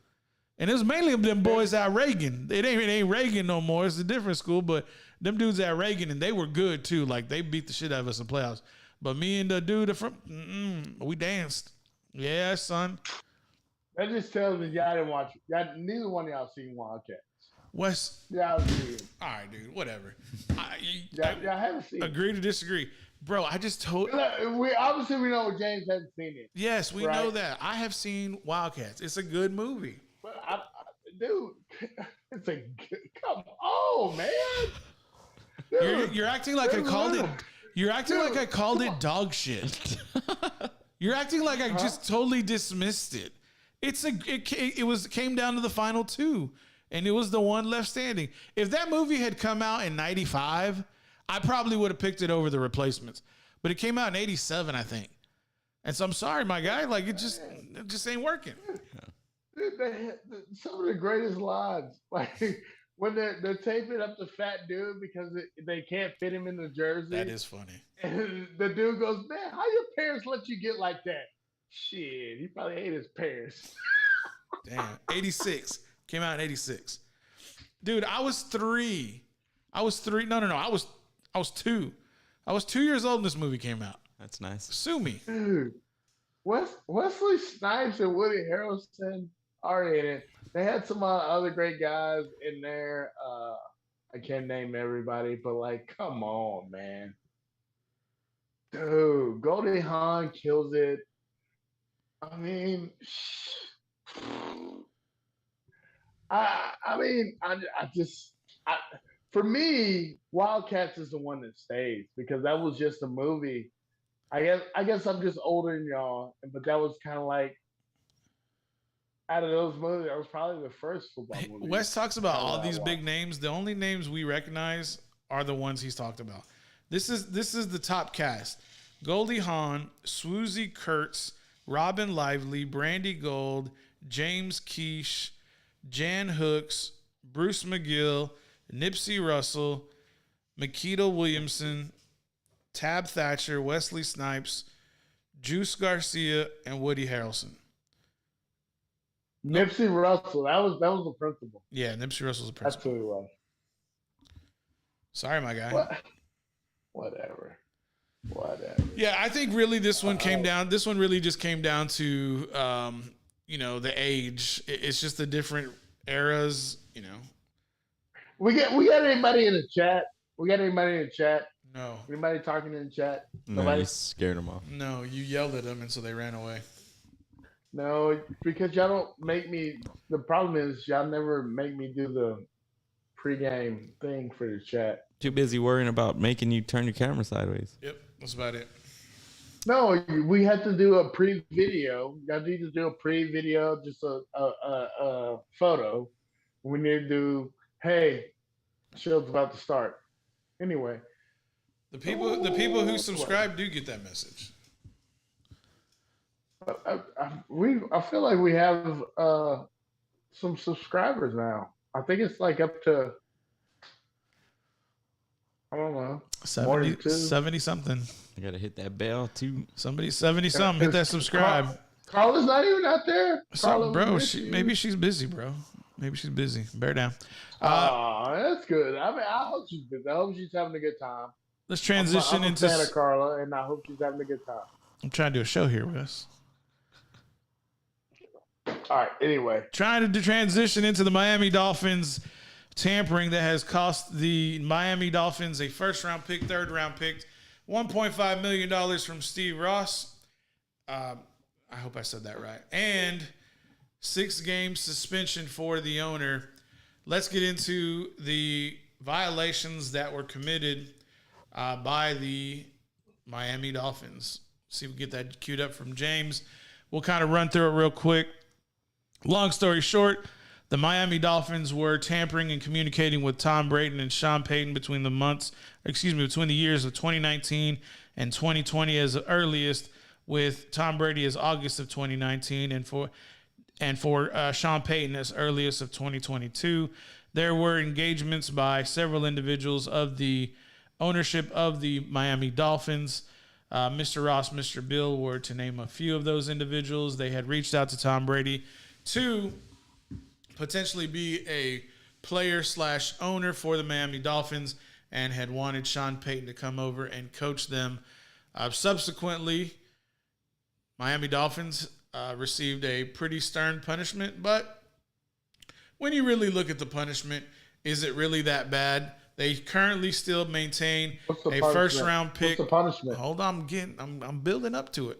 Speaker 1: And it was mainly them boys at Reagan. It ain't Reagan no more. It's a different school, but them dudes at Reagan, and they were good too. Like they beat the shit out of us in playoffs. But me and the dude from we danced. Yeah, son.
Speaker 5: That just tells me y'all didn't watch. Neither one of y'all seen Wildcats.
Speaker 1: Wes,
Speaker 5: Y'all seen it.
Speaker 1: all right, dude, whatever.
Speaker 5: Y'all haven't seen it.
Speaker 1: Agree to disagree. Bro, I just told
Speaker 5: Look, we know James hasn't seen it,
Speaker 1: yes, we
Speaker 5: Right.
Speaker 1: know that. I have seen Wildcats. It's a good movie.
Speaker 5: but dude, it's a good, come on, man. Dude,
Speaker 1: You're acting like I
Speaker 5: there's
Speaker 1: called it.
Speaker 5: little-
Speaker 1: You're acting like
Speaker 5: Dude,
Speaker 1: I called
Speaker 5: come
Speaker 1: it
Speaker 5: on.
Speaker 1: dog shit. You're acting like I just totally dismissed it. It came down to the final two, and it was the one left standing. If that movie had come out in '95, I probably would have picked it over The Replacements. But it came out in '87, I think. And so I'm sorry, my guy. Like it just ain't working.
Speaker 5: Dude, they had some of the greatest lines, like when they're taping up the fat dude because they can't fit him in the jersey.
Speaker 1: That is funny.
Speaker 5: And the dude goes, man, how your parents let you get like that? Shit, he probably hate his parents.
Speaker 1: Damn. 86. Came out in 86. Dude, I was 3. No. I was 2. I was 2 years old when this movie came out.
Speaker 2: That's nice.
Speaker 1: Sue me.
Speaker 5: Dude, Wesley Snipes and Woody Harrelson are in it. They had some other great guys in there. I can't name everybody, but like, come on, man. Dude, Goldie Hawn kills it. I mean, I just, I, for me, Wildcats is the one that stays because that was just a movie. I guess I'm just older than y'all, but that was kind of like out of those movies, that was probably the first football movie.
Speaker 1: Wes talks about all
Speaker 5: I
Speaker 1: these
Speaker 5: watched.
Speaker 1: big names. The only names we recognize are the ones he's talked about. This is the top cast: Goldie Hawn, Swoozie Kurtz, Robin Lively, Brandy Gold, James Keish, Jan Hooks, Bruce McGill, Nipsey Russell, Makita Williamson, Tab Thatcher, Wesley Snipes, Juice Garcia, and Woody Harrelson.
Speaker 5: Nipsey Russell, that was the principal.
Speaker 1: Yeah, Nipsey Russell's a
Speaker 5: That's
Speaker 1: principal.
Speaker 5: who he was.
Speaker 1: Sorry, my guy.
Speaker 5: What? Whatever.
Speaker 1: Yeah, I think really this one came down. This one really just came down to, the age. It's just the different eras.
Speaker 5: We got anybody in the chat? We got anybody in the chat?
Speaker 1: No,
Speaker 5: Anybody talking in the chat?
Speaker 2: No,
Speaker 5: Nobody?
Speaker 2: you scared them off.
Speaker 1: no, you yelled at them, and so they ran away.
Speaker 5: No, because y'all don't make me. The problem is y'all never make me do the pregame thing for the chat.
Speaker 2: Too busy worrying about making you turn your camera sideways.
Speaker 1: Yep, that's about it.
Speaker 5: No, we had to do a pre-video. Y'all need to do a pre-video, just a photo. We need to do. Hey, show's about to start. Anyway,
Speaker 1: The people who subscribe do get that message.
Speaker 5: I feel like we have some subscribers now. I think it's like up to, I don't know,
Speaker 1: 70 something.
Speaker 2: You gotta hit that bell too.
Speaker 1: Somebody 70 something. Hit that subscribe.
Speaker 5: Carla's not even out there.
Speaker 1: Something, bro.
Speaker 5: miss you.
Speaker 1: Maybe she's busy, bro. Maybe she's busy. Bear down.
Speaker 5: That's good. I mean, I hope she's busy. I hope she's having a good time.
Speaker 1: Let's transition
Speaker 5: I'm a
Speaker 1: into.
Speaker 5: fan of Carla, and I hope she's having a good time.
Speaker 1: I'm trying to do a show here, Wes.
Speaker 5: All right. Anyway,
Speaker 1: Trying to transition into the Miami Dolphins tampering that has cost the Miami Dolphins a first-round pick, third-round pick, $1.5 million from Steve Ross. I hope I said that right. And 6-game suspension for the owner. Let's get into the violations that were committed by the Miami Dolphins. See if we get that queued up from James. We'll kind of run through it real quick. Long story short, the Miami Dolphins were tampering and communicating with Tom Brady and Sean Payton between the years of 2019 and 2020 as the earliest, with Tom Brady as August of 2019 and for Sean Payton as earliest of 2022. There were engagements by several individuals of the ownership of the Miami Dolphins. Mr. Ross, Mr. Bill were to name a few of those individuals. They had reached out to Tom Brady to potentially be a player/owner for the Miami Dolphins and had wanted Sean Payton to come over and coach them. Subsequently, Miami Dolphins received a pretty stern punishment, but when you really look at the punishment, is it really that bad? They currently still maintain a first-round pick.
Speaker 5: What's the punishment?
Speaker 1: Hold on, I'm building up to it.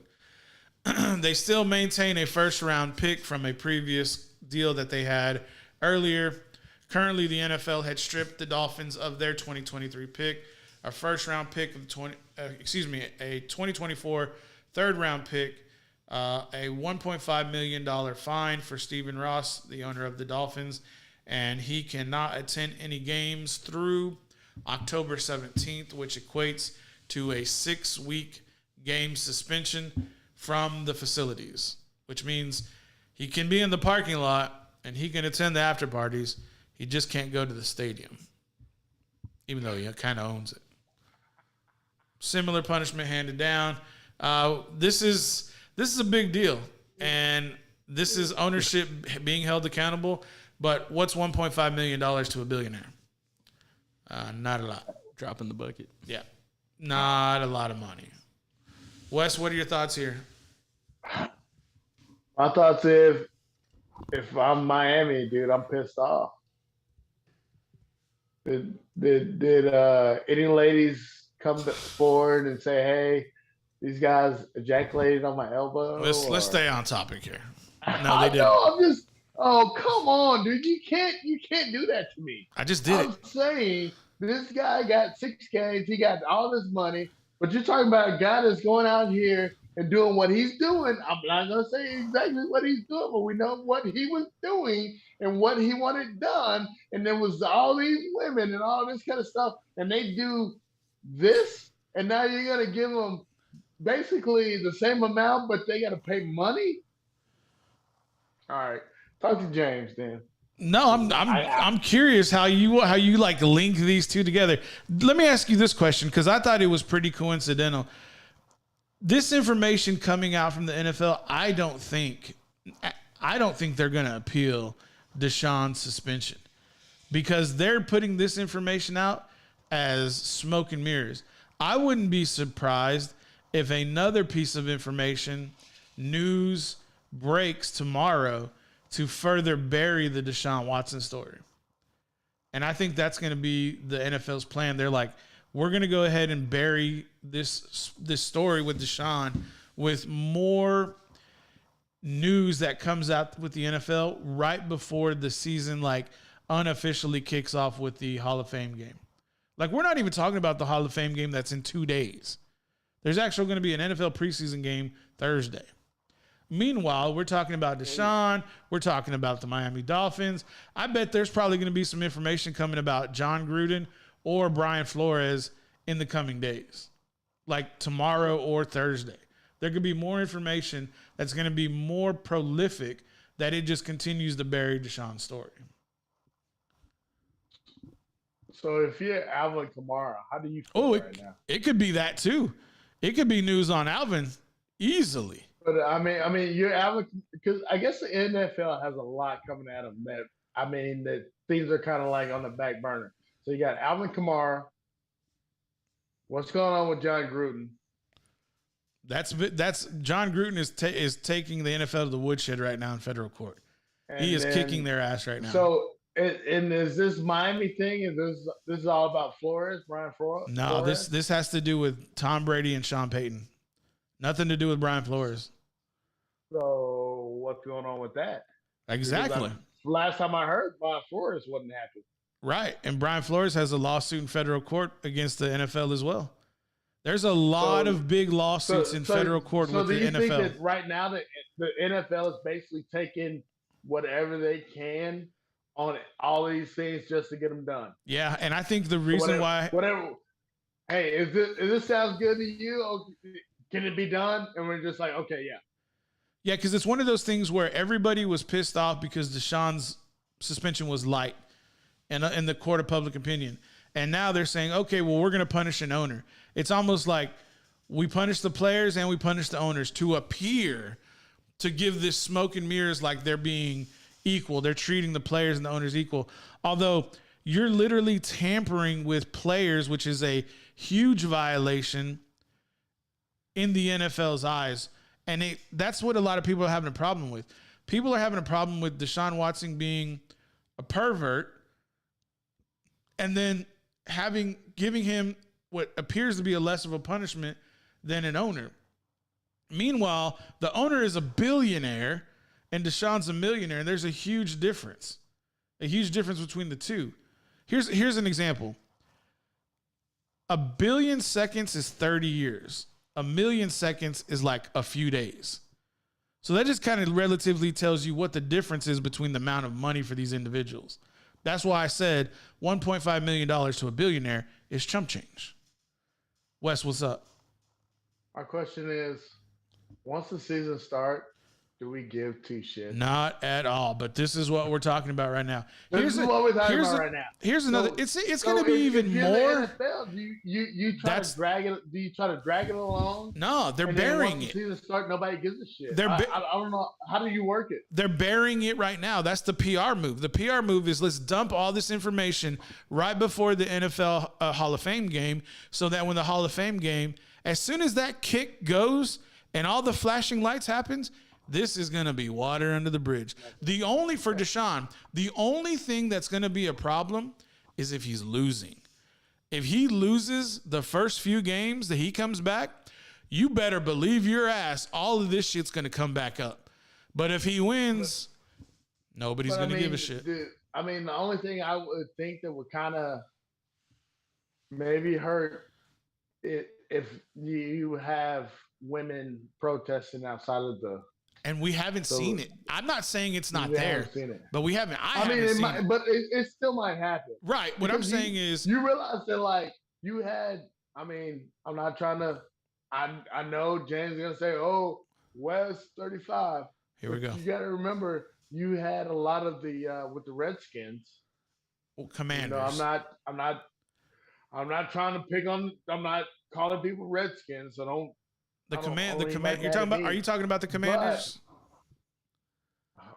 Speaker 1: They still maintain a first-round pick from a previous deal that they had earlier. Currently, the NFL had stripped the Dolphins of their 2023 pick, a first-round pick of a 2024 third-round pick, a $1.5 million fine for Stephen Ross, the owner of the Dolphins, and he cannot attend any games through October 17th, which equates to a 6-week game suspension from the facilities, which means he can be in the parking lot and he can attend the after parties. He just can't go to the stadium, even though he kind of owns it. Similar punishment handed down. This is a big deal, and this is ownership being held accountable. But what's $1.5 million to a billionaire? Not a lot.
Speaker 2: Drop in the bucket.
Speaker 1: Yeah, not a lot of money. Wes, what are your thoughts here?
Speaker 5: My thoughts if I'm Miami, dude, I'm pissed off. Did any ladies come forward and say, hey, these guys ejaculated on my elbow.
Speaker 1: Let's stay on topic here. No,
Speaker 5: I
Speaker 1: they
Speaker 5: know,
Speaker 1: didn't.
Speaker 5: I'm just. Oh, come on, dude! You can't do that to me.
Speaker 1: I just did it.
Speaker 5: I'm saying this guy got 6 games. He got all this money, but you're talking about a guy that's going out here and doing what he's doing. I'm not gonna say exactly what he's doing, but we know what he was doing and what he wanted done. And there was all these women and all this kind of stuff, and they do this, and now you're gonna give them basically the same amount, but they got to pay money. All right, talk to James then.
Speaker 1: No, I'm curious how you like link these two together. Let me ask you this question because I thought it was pretty coincidental. This information coming out from the NFL, I don't think they're going to appeal Deshaun's suspension because they're putting this information out as smoke and mirrors. I wouldn't be surprised if another piece of information, news breaks tomorrow to further bury the Deshaun Watson story. And I think that's going to be the NFL's plan. They're like, we're going to go ahead and bury this story with Deshaun with more news that comes out with the NFL right before the season, like unofficially kicks off with the Hall of Fame game. Like we're not even talking about the Hall of Fame game that's in 2 days. There's actually going to be an NFL preseason game Thursday. Meanwhile, we're talking about Deshaun. We're talking about the Miami Dolphins. I bet there's probably going to be some information coming about John Gruden or Brian Flores in the coming days, like tomorrow or Thursday. There could be more information that's going to be more prolific that it just continues to bury Deshaun's story.
Speaker 5: So if you're Alvin Kamara, how do you feel right now?
Speaker 1: It could be that too. It could be news on Alvin easily.
Speaker 5: But I mean, you're Alvin because I guess the NFL has a lot coming at them. That I mean, that things are kind of like on the back burner. So you got Alvin Kamara. What's going on with John Gruden?
Speaker 1: That's John Gruden is taking the NFL to the woodshed right now in federal court. He is kicking their ass right now.
Speaker 5: So, and is this Miami thing? Is this is all about Flores, Brian Flores?
Speaker 1: No, this has to do with Tom Brady and Sean Payton. Nothing to do with Brian Flores.
Speaker 5: So what's going on with that?
Speaker 1: Exactly.
Speaker 5: Last time I heard, Brian Flores wasn't happy.
Speaker 1: Right, and Brian Flores has a lawsuit in federal court against the NFL as well. There's a lot of big lawsuits in federal court with the NFL. So do you think that
Speaker 5: right now the NFL is basically taking whatever they can on all these things just to get them done?
Speaker 1: Yeah, and I think the reason
Speaker 5: whatever. Hey, is this sounds good to you? Or can it be done? And we're just like, okay, yeah.
Speaker 1: Yeah, because it's one of those things where everybody was pissed off because Deshaun's suspension was light in the court of public opinion. And now they're saying, okay, well, we're going to punish an owner. It's almost like we punish the players and we punish the owners to appear to give this smoke and mirrors like they're being equal. They're treating the players and the owners equal. Although you're literally tampering with players, which is a huge violation in the NFL's eyes. And that's what a lot of people are having a problem with. People are having a problem with Deshaun Watson being a pervert and then giving him what appears to be a less of a punishment than an owner. Meanwhile, the owner is a billionaire and Deshaun's a millionaire, and there's a huge difference between the two. Here's an example. 1 billion seconds is 30 years. 1 million seconds is like a few days. So that just kind of relatively tells you what the difference is between the amount of money for these individuals. That's why I said $1.5 million to a billionaire is chump change. Wes, what's up?
Speaker 5: My question is, once the season starts, do we give two shits?
Speaker 1: Not at all, but this is what we're talking about right now.
Speaker 5: This is what we're talking about right now.
Speaker 1: Here's another. It's going to be even more.
Speaker 5: NFL, do you try to drag it? Do you try to drag it along?
Speaker 1: No, they're burying it.
Speaker 5: Once the season starts, nobody gives a shit.
Speaker 1: I
Speaker 5: don't know. How do you work it?
Speaker 1: They're burying it right now. That's the PR move. The PR move is let's dump all this information right before the NFL Hall of Fame game, so that when the Hall of Fame game, as soon as that kick goes and all the flashing lights happens, this is going to be water under the bridge. For Deshaun, the only thing that's going to be a problem is if he's losing. If he loses the first few games that he comes back, you better believe your ass all of this shit's going to come back up. But if he wins, nobody's going to give a shit.
Speaker 5: The only thing I would think that would kind of maybe hurt it if you have women protesting outside of the.
Speaker 1: And we haven't seen it. I'm not saying it's not there, but we haven't.
Speaker 5: But it still might happen.
Speaker 1: Right. What I'm saying is,
Speaker 5: you realize that like you had. I'm not trying to. I know James is gonna say, "Oh, West 35."
Speaker 1: Here we go.
Speaker 5: You got to remember, you had a lot of the with the Redskins.
Speaker 1: Commanders.
Speaker 5: I'm not trying to pick on. I'm not calling people Redskins. So don't.
Speaker 1: The command. You're talking about? Are you talking about the Commanders?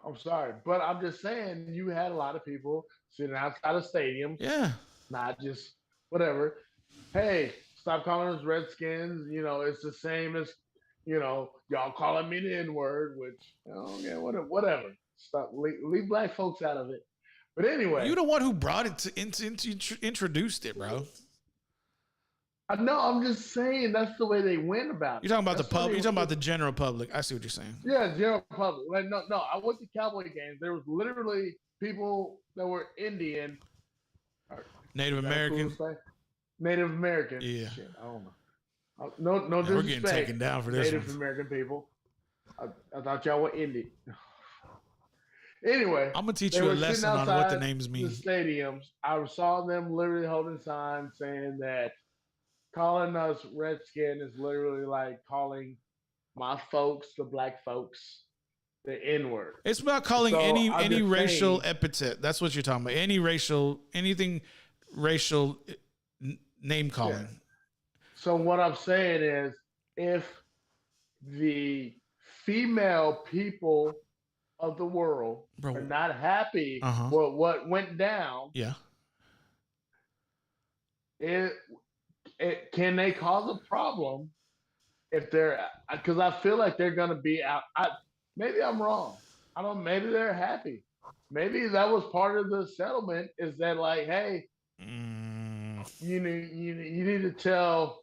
Speaker 5: I'm sorry, but I'm just saying you had a lot of people sitting outside of stadiums.
Speaker 1: Yeah.
Speaker 5: Not just whatever. Hey, stop calling us Redskins. It's the same as y'all calling me the N-word, which whatever. Stop. Leave black folks out of it. But anyway,
Speaker 1: you're the one who brought it introduced it, bro.
Speaker 5: No, I'm just saying that's the way they went about it.
Speaker 1: You're talking about the public. You're talking about the general public. I see what you're saying.
Speaker 5: Yeah, general public. Like no. I went to Cowboy games. There was literally people that were Indian,
Speaker 1: Native American.
Speaker 5: Native American.
Speaker 1: Yeah.
Speaker 5: Shit, I don't know. No disrespect.
Speaker 1: We're getting taken down for this.
Speaker 5: Native American people. I thought y'all were Indian. Anyway,
Speaker 1: I'm gonna teach you a lesson on what the names mean.
Speaker 5: The stadiums. I saw them literally holding signs saying that. Calling us Redskin is literally like calling my folks, the black folks, the N-word.
Speaker 1: It's about calling any racial epithet. That's what you're talking about. Anything racial name calling. Yeah.
Speaker 5: So what I'm saying is, if the female people of the world are not happy with what went down, can they cause a problem if they're, because I feel like they're going to be out. Maybe I'm wrong. I don't know. Maybe they're happy. Maybe that was part of the settlement, is that like, hey, you need to tell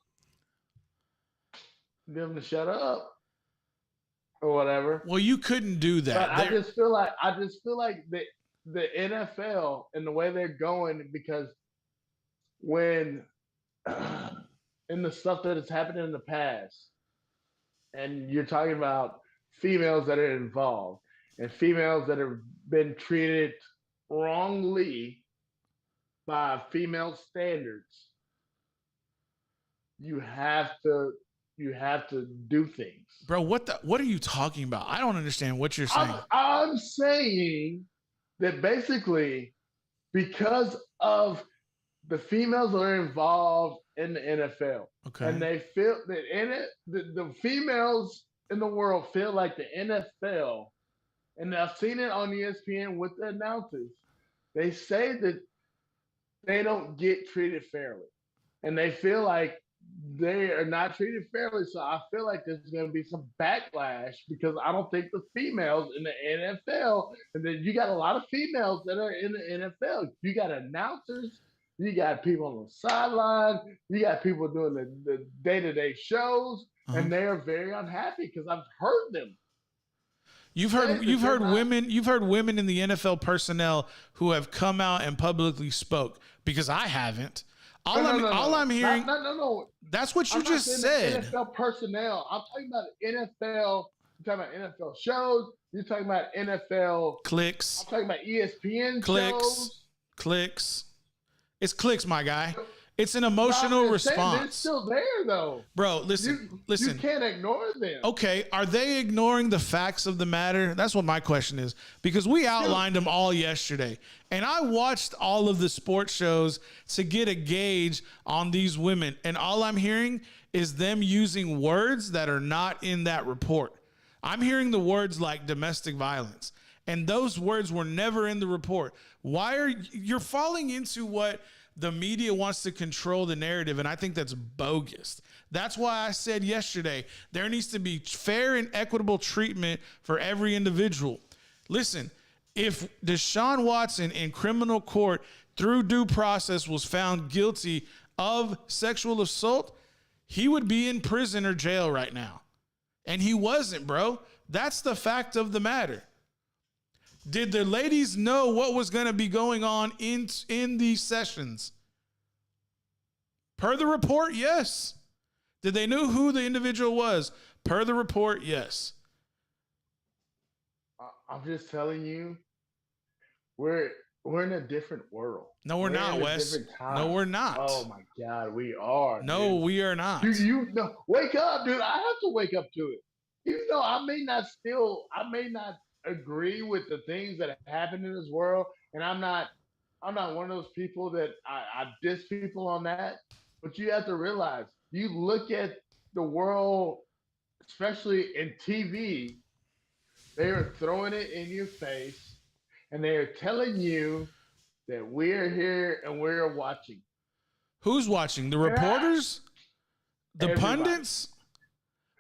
Speaker 5: them to shut up or whatever.
Speaker 1: Well, you couldn't do that.
Speaker 5: But I just feel like the NFL and the way they're going, because when in the stuff that has happened in the past, and you're talking about females that are involved and females that have been treated wrongly by female standards, you have to do things.
Speaker 1: Bro, what are you talking about? I don't understand what you're saying.
Speaker 5: I'm saying that basically, because of the females that are involved in the NFL, and they feel that the females in the world feel like the NFL, and I've seen it on ESPN with the announcers, they say that they don't get treated fairly, and they feel like they are not treated fairly. So I feel like there's going to be some backlash, because I don't think the females in the NFL, and then you got a lot of females that are in the NFL. You got announcers, you got people on the sideline, you got people doing the day-to-day shows, and they are very unhappy because I've heard them. You've heard women in the NFL personnel who have come out and publicly spoke, because I haven't. All I'm hearing. No.
Speaker 1: That's what you just said.
Speaker 5: NFL personnel. I'm talking about NFL. You're talking about NFL shows. You're talking about NFL
Speaker 1: clicks.
Speaker 5: I'm talking about ESPN
Speaker 1: clicks. Clicks. It's clicks, my guy. It's an emotional response.
Speaker 5: They're still there, though.
Speaker 1: Bro, listen.
Speaker 5: You can't ignore them.
Speaker 1: Okay, are they ignoring the facts of the matter? That's what my question is. Because we outlined them all yesterday. And I watched all of the sports shows to get a gauge on these women. And all I'm hearing is them using words that are not in that report. I'm hearing the words like domestic violence. And those words were never in the report. You're falling into what the media wants to control the narrative, and I think that's bogus. That's why I said yesterday, there needs to be fair and equitable treatment for every individual. Listen, if Deshaun Watson in criminal court through due process was found guilty of sexual assault, he would be in prison or jail right now. And he wasn't, bro. That's the fact of the matter. Did the ladies know what was going to be going on in these sessions? Per the report, yes. Did they know who the individual was? Per the report, yes.
Speaker 5: I'm just telling you, we're in a different world.
Speaker 1: No, we're not,
Speaker 5: in a
Speaker 1: Wes.
Speaker 5: different time.
Speaker 1: No, we're not.
Speaker 5: Oh my God, we are.
Speaker 1: No,
Speaker 5: dude.
Speaker 1: we are not.
Speaker 5: You no, wake up, dude. I have to wake up to it. Even though I may not agree with the things that happen in this world, and I'm not one of those people that I diss people on that. But you have to realize, you look at the world, especially in TV, they are throwing it in your face, and they are telling you that we're here and we're watching.
Speaker 1: Who's watching? The reporters? The
Speaker 5: Everybody.
Speaker 1: pundits?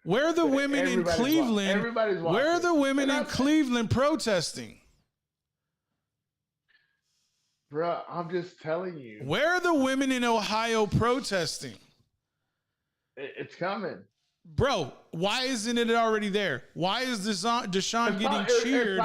Speaker 1: Where are the women in Cleveland?
Speaker 5: Everybody's watching.
Speaker 1: Where are the women
Speaker 5: And
Speaker 1: in Cleveland protesting?
Speaker 5: Bro, I'm just telling you.
Speaker 1: Where are the women in Ohio protesting?
Speaker 5: It's coming.
Speaker 1: Bro, why isn't it already there? Why is Deshaun getting cheered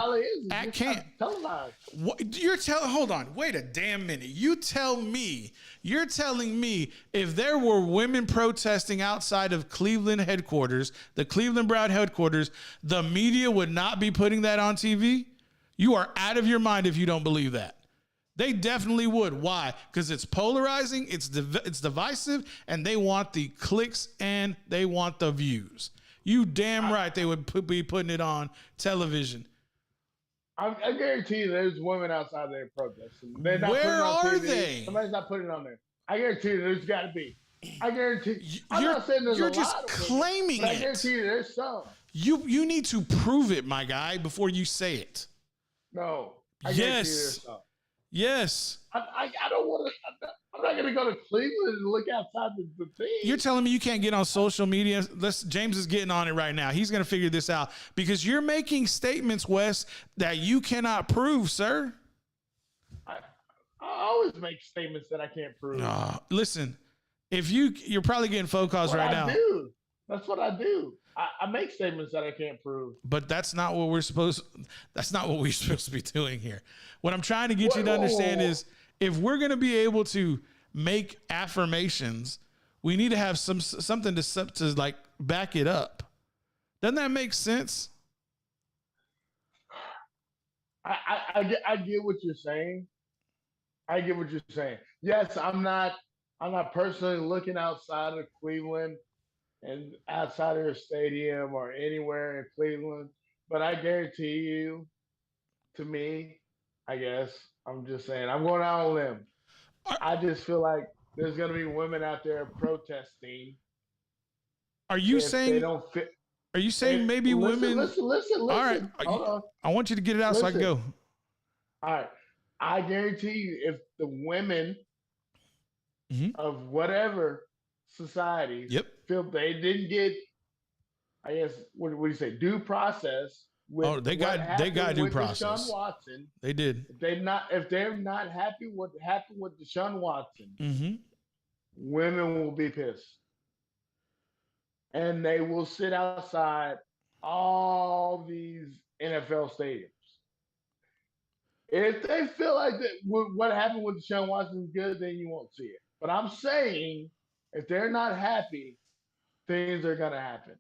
Speaker 1: at camp?
Speaker 5: Televised.
Speaker 1: What, hold on, wait a damn minute. You're telling me if there were women protesting outside of Cleveland headquarters, the Cleveland Brown headquarters, the media would not be putting that on TV? You are out of your mind if you don't believe that. They definitely would. Why? Because it's polarizing, it's divisive, and they want the clicks and they want the views. You damn right they would be putting it on television.
Speaker 5: I guarantee you there's women outside there protesting. They're not
Speaker 1: Where
Speaker 5: putting it on
Speaker 1: are
Speaker 5: TV.
Speaker 1: they?
Speaker 5: Somebody's not putting it on there. I guarantee you there's got to be. I guarantee. I'm
Speaker 1: You're,
Speaker 5: not saying there's
Speaker 1: you're
Speaker 5: a
Speaker 1: just
Speaker 5: lot of
Speaker 1: claiming
Speaker 5: women, but I
Speaker 1: it.
Speaker 5: guarantee you there's some.
Speaker 1: You need to prove it, my guy, before you say it.
Speaker 5: No. I guarantee you there's
Speaker 1: Yes.
Speaker 5: some.
Speaker 1: Yes.
Speaker 5: I don't want to. I'm not going to go to Cleveland and look outside the thing.
Speaker 1: You're telling me you can't get on social media? James is getting on it right now. He's going to figure this out because you're making statements, Wes, that you cannot prove, sir.
Speaker 5: I always make statements that I can't prove.
Speaker 1: Listen, if you're probably getting phone calls right now.
Speaker 5: That's what I do. I make statements that I can't prove.
Speaker 1: But that's not what we're supposed to be doing here. What I'm trying to get you to understand is if we're going to be able to make affirmations, we need to have something to like back it up. Doesn't that make sense?
Speaker 5: I get what you're saying. I get what you're saying. Yes, I'm not personally looking outside of Cleveland and outside of their stadium or anywhere in Cleveland, but I guarantee you, to me, I guess, I'm just saying, I'm going out on a limb. I just feel like there's going to be women out there protesting.
Speaker 1: Are you saying
Speaker 5: they don't fit?
Speaker 1: Are you saying maybe women?
Speaker 5: Listen.
Speaker 1: All right,
Speaker 5: Hold on.
Speaker 1: I want you to get it out so I can go.
Speaker 5: All right, I guarantee you, if the women of whatever societies feel they didn't get, I guess, what do you say, due process? With
Speaker 1: they got due process.
Speaker 5: Deshaun Watson.
Speaker 1: They did.
Speaker 5: If they're not happy what happened with Deshaun Watson, women will be pissed, and they will sit outside all these NFL stadiums. If they feel like that, what happened with Deshaun Watson is good, then you won't see it. But I'm saying, if they're not happy, things are gonna happen,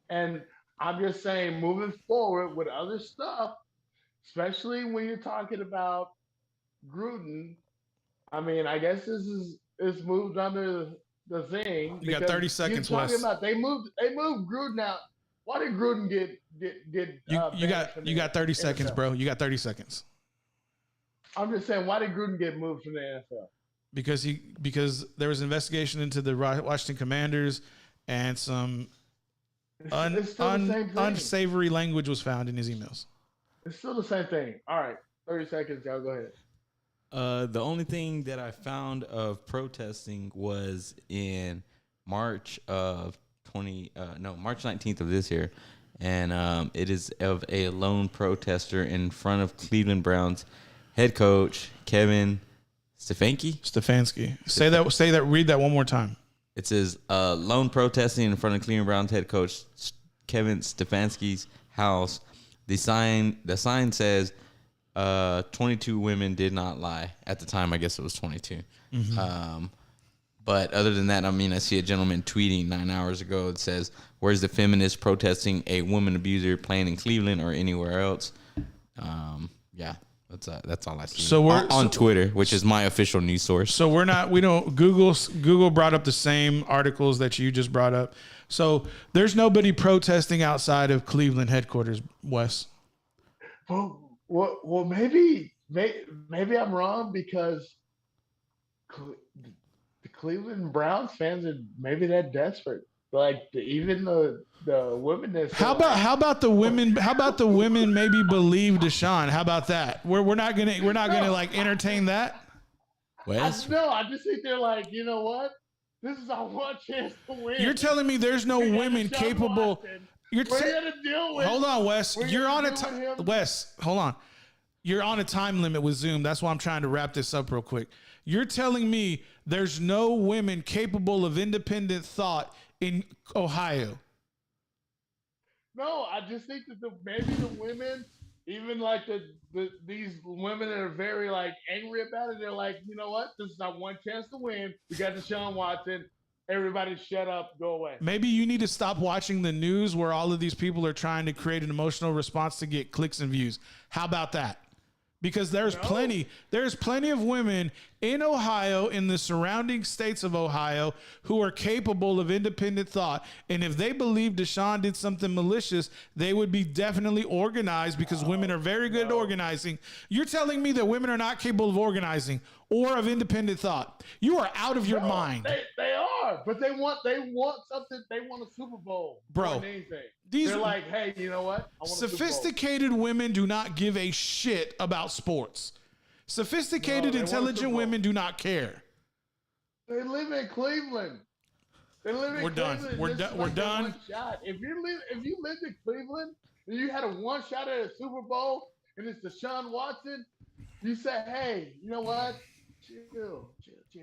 Speaker 5: and I'm just saying, moving forward with other stuff, especially when you're talking about Gruden. I mean, I guess it's moved under the thing.
Speaker 1: You got 30 seconds, Wes.
Speaker 5: They moved Gruden out. Why did Gruden get?
Speaker 1: You got 30 seconds, bro. You got 30 seconds.
Speaker 5: I'm just saying, why did Gruden get moved from the NFL?
Speaker 1: Because there was an investigation into the Washington Commanders and some unsavory language was found in his emails.
Speaker 5: It's still the same thing. All right, 30 seconds, y'all. Go ahead.
Speaker 2: The only thing that I found of protesting was in March 19th of this year, and it is of a lone protester in front of Cleveland Browns head coach Kevin Stefanski.
Speaker 1: Say that. Read that one more time.
Speaker 2: It says lone protesting in front of Cleveland Browns head coach Kevin Stefanski's house. The sign says 22 women did not lie. At the time, I guess it was 22. But other than that, I mean, I see a gentleman tweeting 9 hours ago. It says, "Where's the feminist protesting a woman abuser playing in Cleveland or anywhere else?" Yeah, that's all I see.
Speaker 1: So we're
Speaker 2: on Twitter, which is my official news source.
Speaker 1: So we don't. Google brought up the same articles that you just brought up. So there's nobody protesting outside of Cleveland headquarters, Wes.
Speaker 5: Well, maybe I'm wrong because the Cleveland Browns fans are maybe that desperate. Like even the women.
Speaker 1: How about the women? How about the women? Maybe believe Deshaun. How about that? We're not gonna like entertain that.
Speaker 2: Wes?
Speaker 5: I just think they're like, you know what? This is our one chance to win.
Speaker 1: You're telling me there's no women capable. We're
Speaker 5: gonna deal with.
Speaker 1: Hold on, Wes.
Speaker 5: You're on a
Speaker 1: Wes, hold on. You're on a time limit with Zoom. That's why I'm trying to wrap this up real quick. You're telling me there's no women capable of independent thought in Ohio.
Speaker 5: No, I just think that maybe the women, even like these women that are very like angry about it, they're like, you know what? This is our one chance to win. We got Deshaun Watson. Everybody shut up, go away.
Speaker 1: Maybe you need to stop watching the news where all of these people are trying to create an emotional response to get clicks and views. How about that? Because there's plenty of women in Ohio, in the surrounding states of Ohio, who are capable of independent thought. And if they believe Deshaun did something malicious, they would be definitely organized because women are very good at organizing. You're telling me that women are not capable of organizing or of independent thought. You are out of your mind.
Speaker 5: They are, but they want something. They want a Super Bowl,
Speaker 1: bro.
Speaker 5: They're like, hey, you know what? I want
Speaker 1: sophisticated women do not give a shit about sports. Sophisticated, intelligent women do not care.
Speaker 5: They live in Cleveland.
Speaker 1: We're done. We're done.
Speaker 5: If you lived in Cleveland and you had a one shot at a Super Bowl and it's Deshaun Watson, you say, hey, you know what? Chill.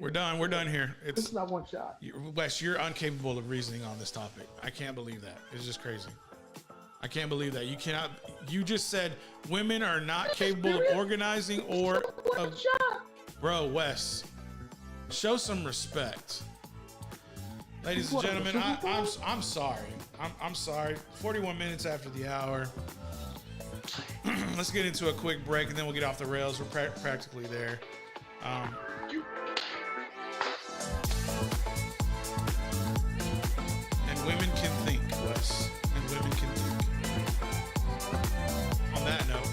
Speaker 1: We're done. We're done here.
Speaker 5: This is not one shot.
Speaker 1: Wes, you're incapable of reasoning on this topic. I can't believe that. It's just crazy. I can't believe that. You cannot. You just said women are not capable of organizing or of. Bro, Wes, show some respect. Ladies and gentlemen, I'm sorry. I'm sorry. 41 minutes after the hour. Let's get into a quick break and then we'll get off the rails. We're practically there. And women can think, Wes. And women can think. On that note.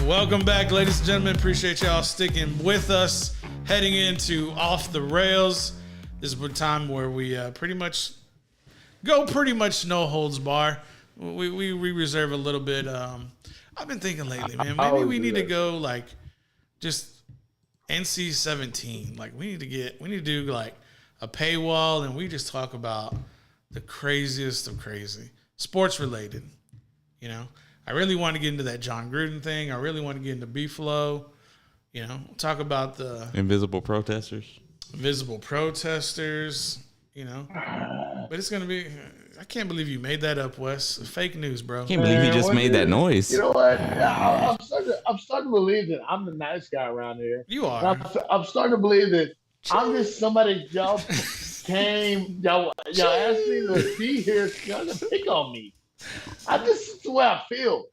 Speaker 1: Welcome back, ladies and gentlemen. Appreciate y'all sticking with us. Heading into Off the Rails. This is a time where we pretty much no holds bar. We reserve a little bit. I've been thinking lately, man. Maybe we need to go like just NC-17. Like we need to do like a paywall, and we just talk about the craziest of crazy, sports related. You know, I really want to get into that John Gruden thing. I really want to get into Beefalo. You know, talk about the
Speaker 2: Invisible protesters.
Speaker 1: You know, but it's gonna be. I can't believe you made that up, Wes. Fake news, bro.
Speaker 2: Can't believe you just made that noise.
Speaker 5: You know what? I'm starting to believe that I'm the nice guy around here.
Speaker 1: You are.
Speaker 5: I'm starting to believe that I'm just somebody y'all came. Y'all asked me to be here. Y'all to pick on me. That's the way I feel.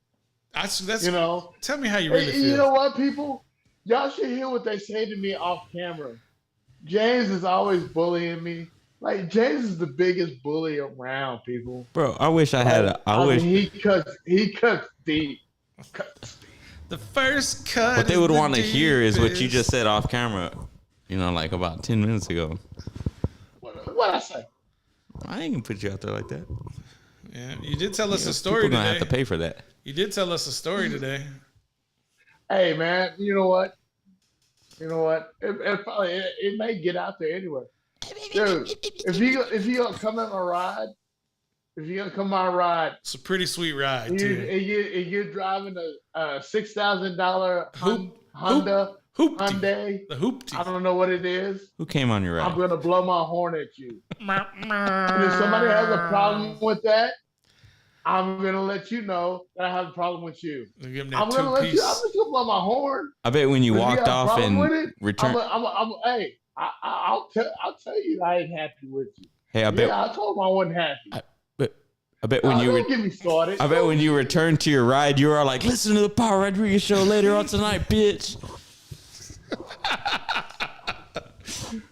Speaker 1: That's
Speaker 5: you know.
Speaker 1: Tell me how you really feel.
Speaker 5: You know what, people? Y'all should hear what they say to me off camera. James is always bullying me. Like James is the biggest bully around, people.
Speaker 2: Bro, I wish I had.
Speaker 5: He cuts deep.
Speaker 1: The first cut.
Speaker 2: What they would want to hear is what you just said off camera. You know, like about 10 minutes ago.
Speaker 5: What I say?
Speaker 2: I ain't gonna put you out there like that.
Speaker 1: Yeah, you did tell us a story
Speaker 2: People
Speaker 1: today.
Speaker 2: gonna have to pay for that.
Speaker 1: You did tell us a story today.
Speaker 5: Hey, man, you know what? It may get out there anyway. Dude, if you gonna come on my ride,
Speaker 1: It's a pretty sweet ride, too.
Speaker 5: and you're driving a $6,000 Honda Hyundai.
Speaker 1: The hoopty.
Speaker 5: I don't know what it is.
Speaker 2: Who came on your ride?
Speaker 5: I'm gonna blow my horn at you. And if somebody has a problem with that, I'm gonna let you know that I have a problem with you. I'm just gonna blow my horn.
Speaker 2: I bet when you walked off and returned.
Speaker 5: I'll tell you I ain't happy with you.
Speaker 2: Hey, I
Speaker 5: told him I wasn't happy.
Speaker 2: I bet when
Speaker 5: don't get me started.
Speaker 2: I bet when you returned to your ride, you were like, "Listen to the Power Rodriguez show later on tonight, bitch."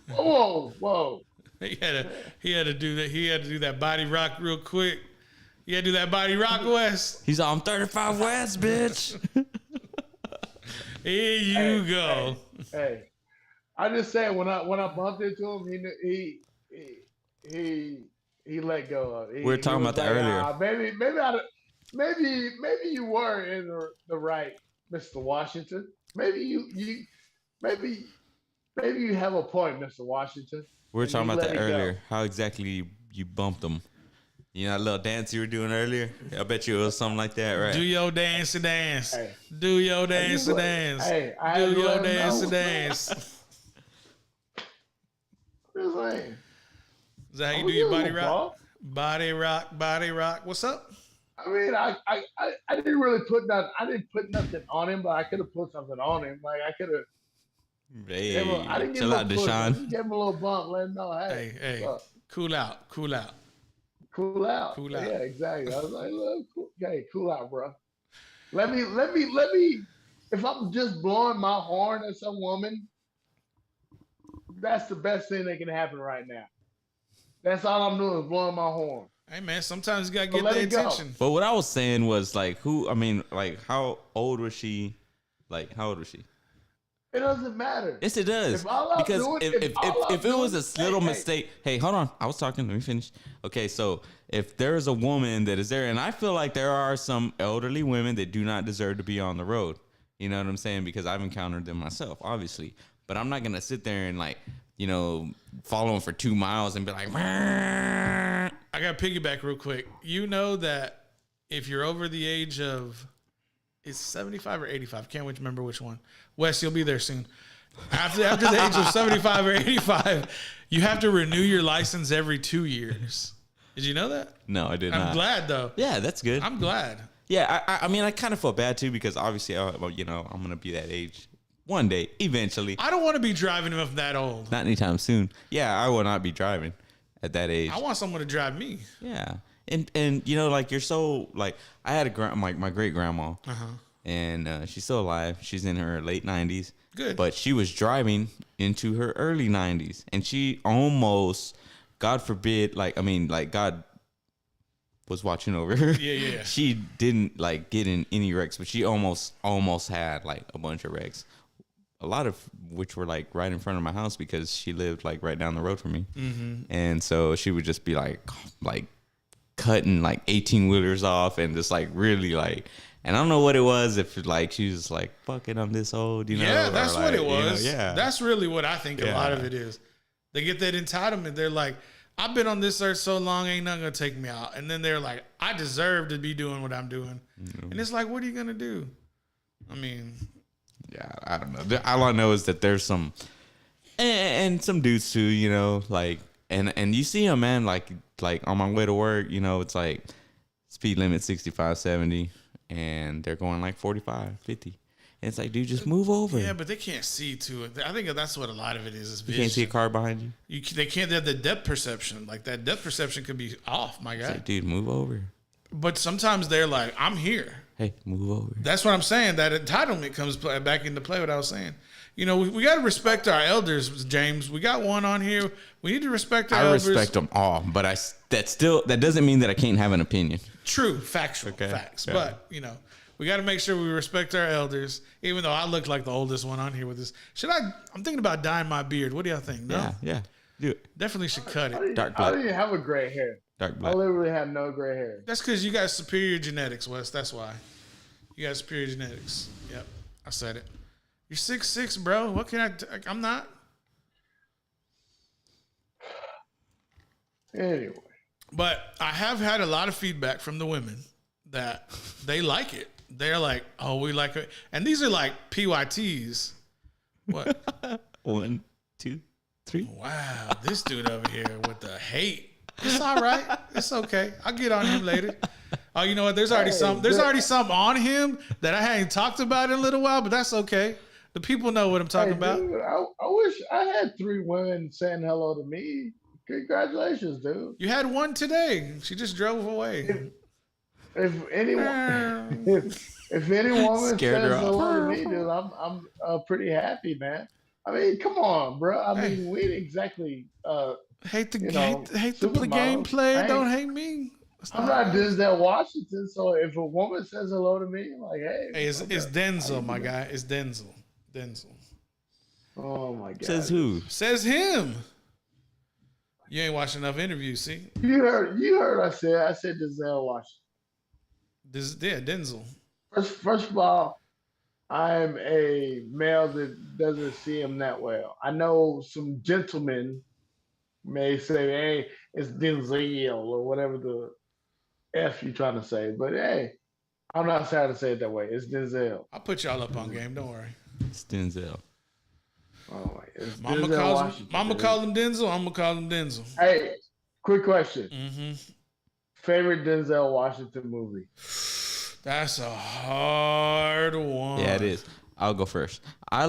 Speaker 5: Whoa!
Speaker 1: He had to do that. He had to do that body rock real quick. You had to do that body rock, West.
Speaker 2: He's on 35 West, bitch.
Speaker 1: Here you go.
Speaker 5: Hey, I just said when I bumped into him, he let go of it.
Speaker 2: We were talking about that earlier.
Speaker 5: Maybe you were in the right, Mr. Washington. Maybe you have a point, Mr. Washington.
Speaker 2: We were talking about that earlier. How exactly you bumped him? You know that little dance you were doing earlier? I bet you it was something like that, right?
Speaker 1: Do your dance.
Speaker 5: Hey.
Speaker 1: Do your dance.
Speaker 5: Hey,
Speaker 1: do your dance.
Speaker 5: Just saying.
Speaker 1: Is that how you do your body rock? Body rock. What's up?
Speaker 5: I mean, I didn't really put nothing. I didn't put nothing on him, but I could have put something on him. Like I could have.
Speaker 2: Hey,
Speaker 5: I didn't
Speaker 2: chill out, Deshaun.
Speaker 5: Give him a little bump. Let him know,
Speaker 1: hey, cool out.
Speaker 5: Cool out. Yeah, exactly. I was like, look, cool out, bro. Let me. If I'm just blowing my horn at some woman, that's the best thing that can happen right now. That's all I'm doing is blowing my horn.
Speaker 1: Hey man, sometimes you gotta get their attention.
Speaker 2: But what I was saying was like, how old was she? Like, how old was she?
Speaker 5: It doesn't matter.
Speaker 2: Yes, it does. Because if it was a little mistake, hey, hold on. I was talking. Let me finish. Okay, so if there's a woman that is there, and I feel like there are some elderly women that do not deserve to be on the road. You know what I'm saying? Because I've encountered them myself, obviously. But I'm not gonna sit there and follow them for 2 miles and be like, Meh.
Speaker 1: I got to piggyback real quick. You know that if you're over the age of, it's 75 or 85. Can't remember which one. Wes, you'll be there soon. After the age of 75 or 85, you have to renew your license every 2 years. Did you know that?
Speaker 2: No, I did not.
Speaker 1: I'm glad though.
Speaker 2: Yeah, that's good.
Speaker 1: I'm glad.
Speaker 2: Yeah, I mean, I kind of feel bad too because obviously, I'm gonna be that age one day, eventually.
Speaker 1: I don't want to be driving if I'm that old.
Speaker 2: Not anytime soon. Yeah, I will not be driving at that age.
Speaker 1: I want someone to drive me.
Speaker 2: Yeah, and you're so like I had my great grandma, and she's still alive. She's in her late 90s.
Speaker 1: Good,
Speaker 2: but she was driving into her early 90s, and she almost, God forbid, God was watching over her.
Speaker 1: Yeah.
Speaker 2: She didn't like get in any wrecks, but she almost had like a bunch of wrecks. A lot of which were like right in front of my house because she lived like right down the road from me. Mm-hmm. And so she would just be like cutting like 18-wheelers off and just like really like, and I don't know what it was, if like she was like, fuck it, I'm this old, you know?
Speaker 1: Yeah, that's
Speaker 2: like,
Speaker 1: what it was.
Speaker 2: yeah.
Speaker 1: That's really what I think a lot of it is. They get that entitlement. They're like, I've been on this earth so long, ain't nothing gonna take me out. And then they're like, I deserve to be doing what I'm doing. Mm-hmm. And it's like, what are you gonna do? I mean,
Speaker 2: yeah, I don't know. All I know is that there's some, and some dudes too, you know, like, and you see them, man, like on my way to work, you know, it's like speed limit 65, 70, and they're going like 45, 50. And it's like, dude, just move over.
Speaker 1: Yeah, but they can't see to it. I think that's what a lot of it is.
Speaker 2: You can't see a car behind you.
Speaker 1: They can't have the depth perception. Like that depth perception could be off, my guy.
Speaker 2: Like, dude, move over.
Speaker 1: But sometimes they're like, I'm here.
Speaker 2: Hey, move over.
Speaker 1: That's what I'm saying. That entitlement comes back into play. What I was saying. You know, we got to respect our elders, James. We got one on here. We need to respect our elders.
Speaker 2: I respect them all, but that doesn't mean that I can't have an opinion.
Speaker 1: True, factual, facts. Yeah. But, you know, we got to make sure we respect our elders, even though I look like the oldest one on here with this. I'm thinking about dyeing my beard. What do y'all think? No?
Speaker 2: Yeah. Do it.
Speaker 1: Definitely should cut it.
Speaker 2: Dark black.
Speaker 5: I don't even have a gray hair.
Speaker 2: Dark black.
Speaker 5: I literally have no gray hair.
Speaker 1: That's because you got superior genetics, Wes. That's why. You got superior genetics. Yep, I said it. You're 6'6", bro. What can I'm not.
Speaker 5: Anyway.
Speaker 1: But I have had a lot of feedback from the women that they like it. They're like, oh, we like it. And these are like PYTs. What?
Speaker 2: 1, 2, 3.
Speaker 1: Wow, this dude over here with the hate. It's all right. It's okay. I'll get on him later. Oh, you know what? There's already some on him that I hadn't talked about in a little while, but that's okay. The people know what I'm talking about.
Speaker 5: Dude, I wish I had 3 women saying hello to me. Congratulations, dude.
Speaker 1: You had one today. She just drove away.
Speaker 5: If any woman says hello to me, dude, I'm pretty happy, man. I mean, come on, bro. I mean, we ain't exactly
Speaker 1: hate the gameplay. Don't hate me.
Speaker 5: I'm not Denzel Washington, so if a woman says hello to me, I'm like, hey.
Speaker 1: Hey, it's Denzel, my guy. It's Denzel.
Speaker 5: Oh my God.
Speaker 2: Says who?
Speaker 1: Says him. You ain't watching enough interviews, see?
Speaker 5: You heard I said Denzel Washington.
Speaker 1: Denzel.
Speaker 5: First of all, I'm a male that doesn't see him that well. I know some gentlemen may say, hey, it's Denzel or whatever the F you're trying to say. But hey, I'm not trying to say it that way. It's Denzel.
Speaker 1: I'll put y'all up on game. Don't worry.
Speaker 2: It's Denzel.
Speaker 5: Oh my!
Speaker 1: Mama called him Denzel. I'm gonna call him Denzel.
Speaker 5: Hey, quick question.
Speaker 1: Mm-hmm.
Speaker 5: Favorite Denzel Washington movie?
Speaker 1: That's a hard one.
Speaker 2: Yeah, it is. I'll go first. I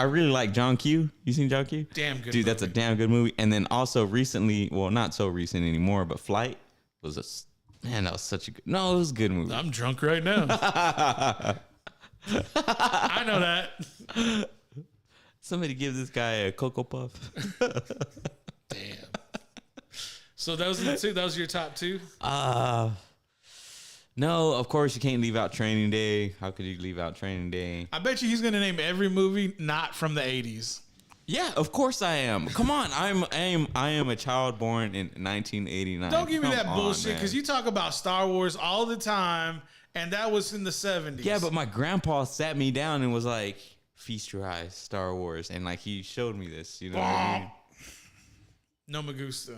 Speaker 2: really like John Q. You seen John Q?
Speaker 1: Damn good.
Speaker 2: Dude,
Speaker 1: movie.
Speaker 2: that's a damn good movie. And then also recently, well, not so recent anymore, but Flight was that was such a good. No, it was a good movie.
Speaker 1: I'm drunk right now. I know that.
Speaker 2: Somebody give this guy a Cocoa Puff.
Speaker 1: Damn. So those are the two. Those are your top 2?
Speaker 2: No, of course you can't leave out Training Day. How could you leave out Training Day?
Speaker 1: I bet he's gonna name every movie not from the 80s.
Speaker 2: Yeah, of course I am. Come on, I am a child born in 1989.
Speaker 1: Don't give me that bullshit because you talk about Star Wars all the time, and that was in the 70s.
Speaker 2: Yeah, but my grandpa sat me down and was like, "Feast your eyes, Star Wars," and like he showed me this. You know what I mean?
Speaker 1: No me gusta.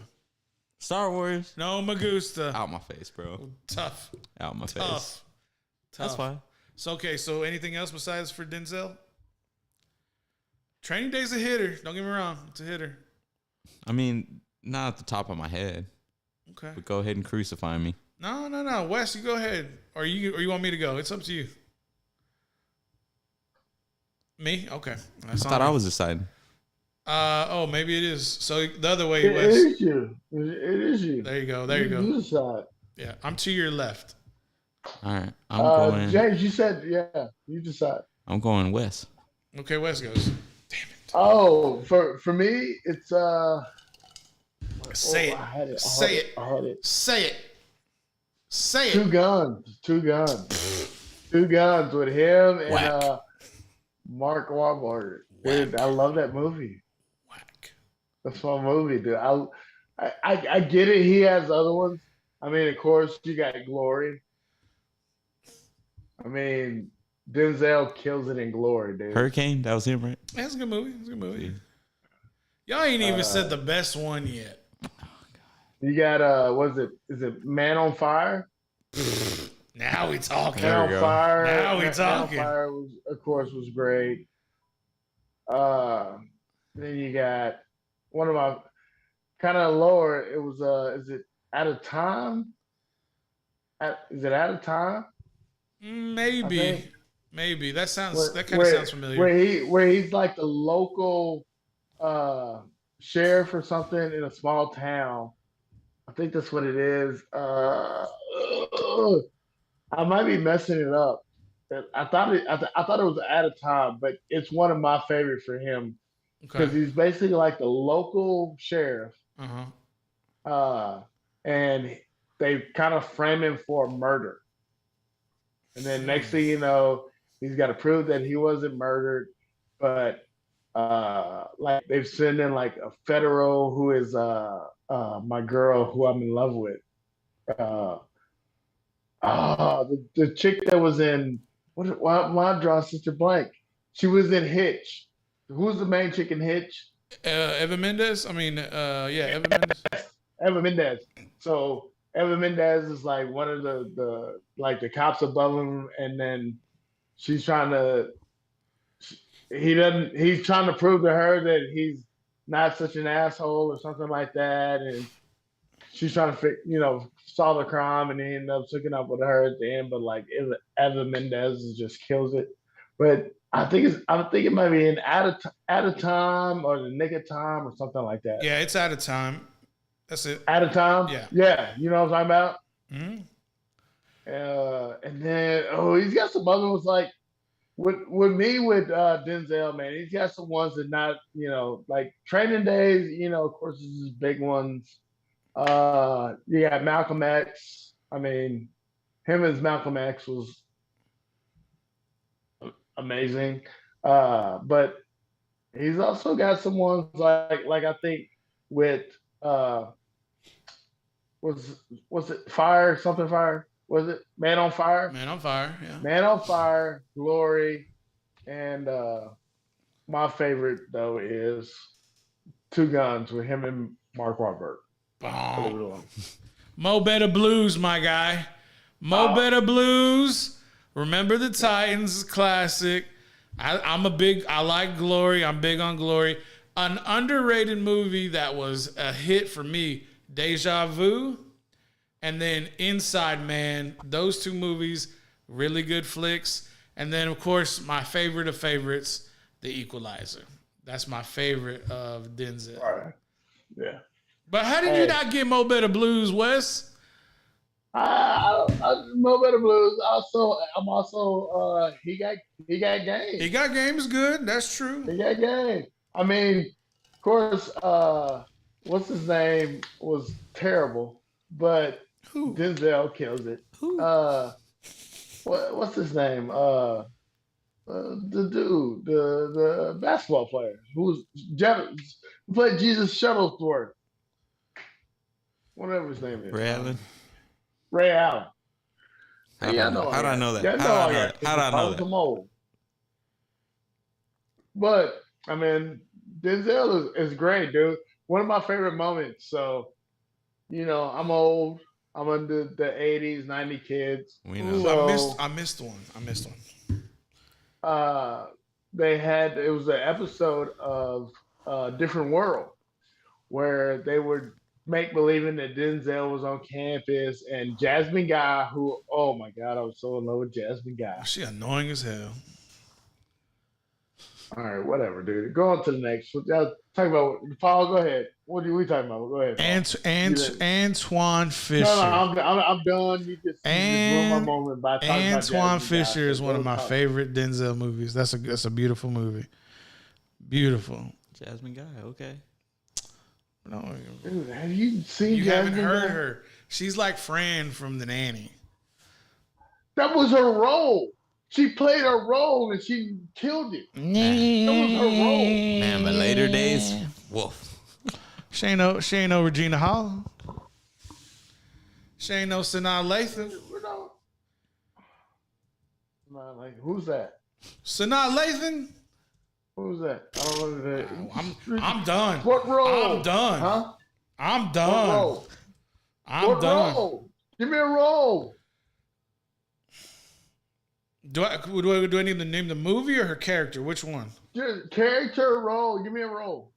Speaker 2: Star Wars.
Speaker 1: No me gusta.
Speaker 2: Out my face, bro.
Speaker 1: Tough.
Speaker 2: Out my face. That's fine.
Speaker 1: So okay. So anything else besides for Denzel? Training Day's a hitter. Don't get me wrong. It's a hitter.
Speaker 2: I mean, not at the top of my head.
Speaker 1: Okay.
Speaker 2: But go ahead and crucify me.
Speaker 1: No. Wes, you go ahead. Or you want me to go? It's up to you. Me? Okay.
Speaker 2: I thought I was deciding.
Speaker 1: Maybe it is. So the other way,
Speaker 5: It
Speaker 1: Wes.
Speaker 5: is you. It is you.
Speaker 1: There you go.
Speaker 5: You decide.
Speaker 1: Yeah, I'm to your left.
Speaker 2: All right. I'm going.
Speaker 5: James, you said, you decide.
Speaker 2: I'm going West.
Speaker 1: Okay, Wes goes. Damn it.
Speaker 5: Oh, for me, it's
Speaker 1: Say
Speaker 5: I had it.
Speaker 1: Say it.
Speaker 5: I had it.
Speaker 1: Say it. Say
Speaker 5: Two
Speaker 1: it.
Speaker 5: guns. Two guns with him and
Speaker 1: Whack.
Speaker 5: Mark Wahlberg. Dude,
Speaker 1: Whack.
Speaker 5: I love that movie.
Speaker 1: Whack.
Speaker 5: That's my movie, dude. I get it. He has other ones. I mean, of course, you got Glory. I mean, Denzel kills it in Glory, dude.
Speaker 2: Hurricane, that was him, right?
Speaker 1: That's a good movie. It's a good movie. Y'all ain't even said the best one yet.
Speaker 5: You got is it Man on Fire?
Speaker 1: Now we talking.
Speaker 2: There
Speaker 5: Man
Speaker 2: we
Speaker 5: on
Speaker 2: go.
Speaker 5: Fire.
Speaker 1: Now we
Speaker 5: Man
Speaker 1: talking.
Speaker 5: on Fire was, of course, was great. Then you got one of my kind of lower. It was is it Out of Time? Is it Out of Time?
Speaker 1: Maybe.
Speaker 5: think-
Speaker 1: Maybe. That sounds
Speaker 5: Where-
Speaker 1: that kind of
Speaker 5: where-
Speaker 1: sounds familiar.
Speaker 5: Where he's like the local sheriff or something in a small town. I think that's what it is. I might be messing it up. I thought it was Out of Time, but it's one of my favorite for him because
Speaker 1: Okay.
Speaker 5: he's basically like the local sheriff,
Speaker 1: Uh-huh.
Speaker 5: and they kind of frame him for murder. And then next thing you know, he's got to prove that he wasn't murdered, but like they've sent in like a federal who is my girl who I'm in love with. The chick that was in why draw Sister Blank? She was in Hitch. Who's the main chick in Hitch?
Speaker 1: Evan Mendes? I mean, Evan Mendes.
Speaker 5: Eva Mendes. So Eva Mendes is like one of the like the cops above him, and then he's trying to prove to her that he's not such an asshole or something like that, and she's trying to solve the crime, and he ends up hooking up with her at the end. But like Eva Mendes just kills it. But I think it might be in Out of Time or The Nick of Time or something like that.
Speaker 1: Yeah, it's Out of Time. That's it.
Speaker 5: Out of Time.
Speaker 1: Yeah.
Speaker 5: You know what I'm talking about.
Speaker 1: Mhm.
Speaker 5: And then he's got some other ones like with Denzel, man. He's got some ones that not like Training Days. Of course, this is big ones. You got Malcolm X. I mean, him as Malcolm X was amazing. But he's also got some ones like I think with was it Fire? Something Fire? Was it Man on Fire?
Speaker 1: Man on Fire. Yeah.
Speaker 5: Man on Fire, Glory, and my favorite though is Two Guns with him and Mark Wahlberg.
Speaker 1: Boom. Mo Better Blues, my guy. Mo Better Blues. Remember the Titans classic. I like Glory. I'm big on Glory. An underrated movie that was a hit for me, Deja Vu, and then Inside Man. Those two movies, really good flicks. And then, of course, my favorite of favorites, The Equalizer. That's my favorite of Denzel.
Speaker 5: All right. Yeah.
Speaker 1: But how did you not get Mo Better Blues, Wes?
Speaker 5: Mo Better Blues. I'm also he got game.
Speaker 1: He got games good. That's true.
Speaker 5: He got game. I mean, of course, what's his name was terrible, but
Speaker 1: Who?
Speaker 5: Denzel kills it.
Speaker 1: Who?
Speaker 5: What's his name? The dude, the basketball player who played Jesus Shuttlesworth. Whatever his name is.
Speaker 2: Ray Allen.
Speaker 5: Ray Allen.
Speaker 2: How do I know that?
Speaker 5: Yeah,
Speaker 2: How do I know that?
Speaker 5: Old. But I mean, Denzel is great, dude. One of my favorite moments. So, I'm old. I'm under the 80s, 90 kids.
Speaker 2: We know.
Speaker 5: So,
Speaker 1: I missed one.
Speaker 5: it was an episode of Different World where they would make believing that Denzel was on campus and Jasmine Guy, who, oh my God, I was so in love with Jasmine Guy.
Speaker 1: She annoying as hell.
Speaker 5: All right, whatever, dude. Go on to the next. Talk about Paul. Go ahead. What are we talking about? Go ahead. Paul.
Speaker 1: Antoine Fisher.
Speaker 5: No, I'm done. You just ruined my moment by talking about
Speaker 1: Antoine
Speaker 5: Jasmine
Speaker 1: Fisher
Speaker 5: Guy.
Speaker 1: is one of my favorite Denzel movies. That's a beautiful movie. Beautiful.
Speaker 2: Jasmine Guy. Okay.
Speaker 1: No,
Speaker 5: Dude, have you seen?
Speaker 1: you haven't
Speaker 5: Jasmine
Speaker 1: heard
Speaker 5: Guy?
Speaker 1: her. She's like Fran from The Nanny.
Speaker 5: That was her role. She played her role and she killed it. That was her role.
Speaker 2: Man, but later days, woof.
Speaker 1: She ain't no Regina Hall. She ain't no Sanaa Lathan.
Speaker 5: You know? Man, like, who's that?
Speaker 1: Sanaa Lathan.
Speaker 5: Who's that? I don't know who that.
Speaker 1: I'm done.
Speaker 5: What role?
Speaker 1: I'm done.
Speaker 5: Huh?
Speaker 1: I'm
Speaker 5: What
Speaker 1: done.
Speaker 5: role?
Speaker 1: I'm
Speaker 5: What
Speaker 1: done.
Speaker 5: role? Give me a role.
Speaker 1: Do I need to name the movie or her character? Which one?
Speaker 5: Just character role. Give me a role.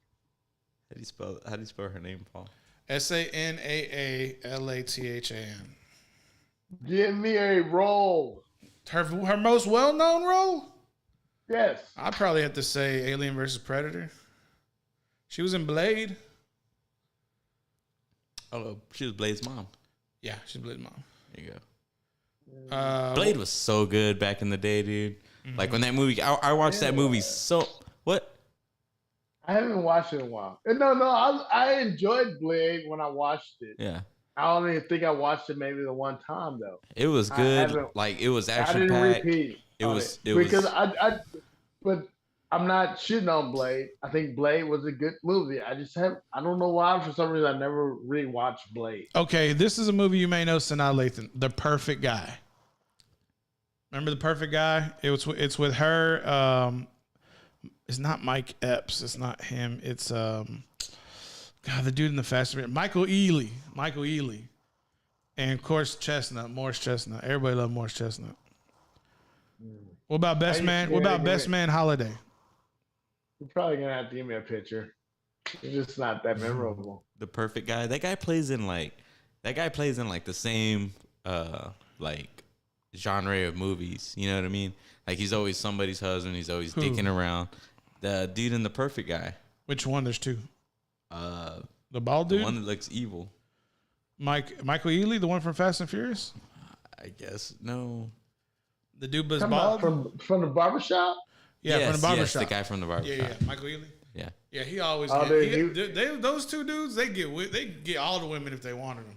Speaker 2: How do you spell her name, Paul?
Speaker 1: SANAALATHAN.
Speaker 5: Give me a role.
Speaker 1: Her most well known role?
Speaker 5: Yes.
Speaker 1: I'd probably have to say Alien vs. Predator. She was in Blade.
Speaker 2: Oh, she was Blade's mom.
Speaker 1: Yeah, she's Blade's mom.
Speaker 2: There you go.
Speaker 1: Blade
Speaker 2: Blade was so good back in the day, dude. Like when that movie, I watched that movie so. What?
Speaker 5: I haven't watched it in a while. No, I enjoyed Blade when I watched it.
Speaker 2: Yeah.
Speaker 5: I don't even think I watched it maybe the one time though.
Speaker 2: It was
Speaker 5: I
Speaker 2: good.
Speaker 5: haven't-
Speaker 2: Like it was
Speaker 5: I
Speaker 2: action
Speaker 5: didn't
Speaker 2: packed.
Speaker 5: repeat.
Speaker 2: It
Speaker 5: on
Speaker 2: was.
Speaker 5: because but I'm not shitting on Blade. I think Blade was a good movie. I don't know why for some reason I never rewatched Blade.
Speaker 1: Okay, this is a movie you may know, Sanaa Lathan, The Perfect Guy. Remember The Perfect Guy? It's with her. It's not Mike Epps. It's not him. It's God, the dude in the Fast and Furious, Michael Ealy. Michael Ealy, and of course Morris Chestnut. Everybody love Morris Chestnut. What about Best Man? What about Best Man Holiday?
Speaker 5: You're probably gonna have to give me a picture. It's just not that memorable.
Speaker 2: The Perfect Guy. That guy plays in like the same like genre of movies. You know what I mean? Like he's always somebody's husband. He's always dicking around. The dude in The Perfect Guy.
Speaker 1: Which one? There's two. The bald
Speaker 2: The
Speaker 1: dude,
Speaker 2: one that looks evil.
Speaker 1: Michael Ealy, the one from Fast and Furious.
Speaker 2: I guess no.
Speaker 1: The dude was
Speaker 5: Come on,
Speaker 1: bald.
Speaker 5: from the barbershop.
Speaker 1: Yeah,
Speaker 2: Yes,
Speaker 1: from the barbershop.
Speaker 2: Yes, the guy from the barbershop.
Speaker 1: Yeah, Michael Ealy.
Speaker 2: Yeah.
Speaker 1: Yeah, he always.
Speaker 5: Oh,
Speaker 1: Those two dudes, they get all the women if they wanted them.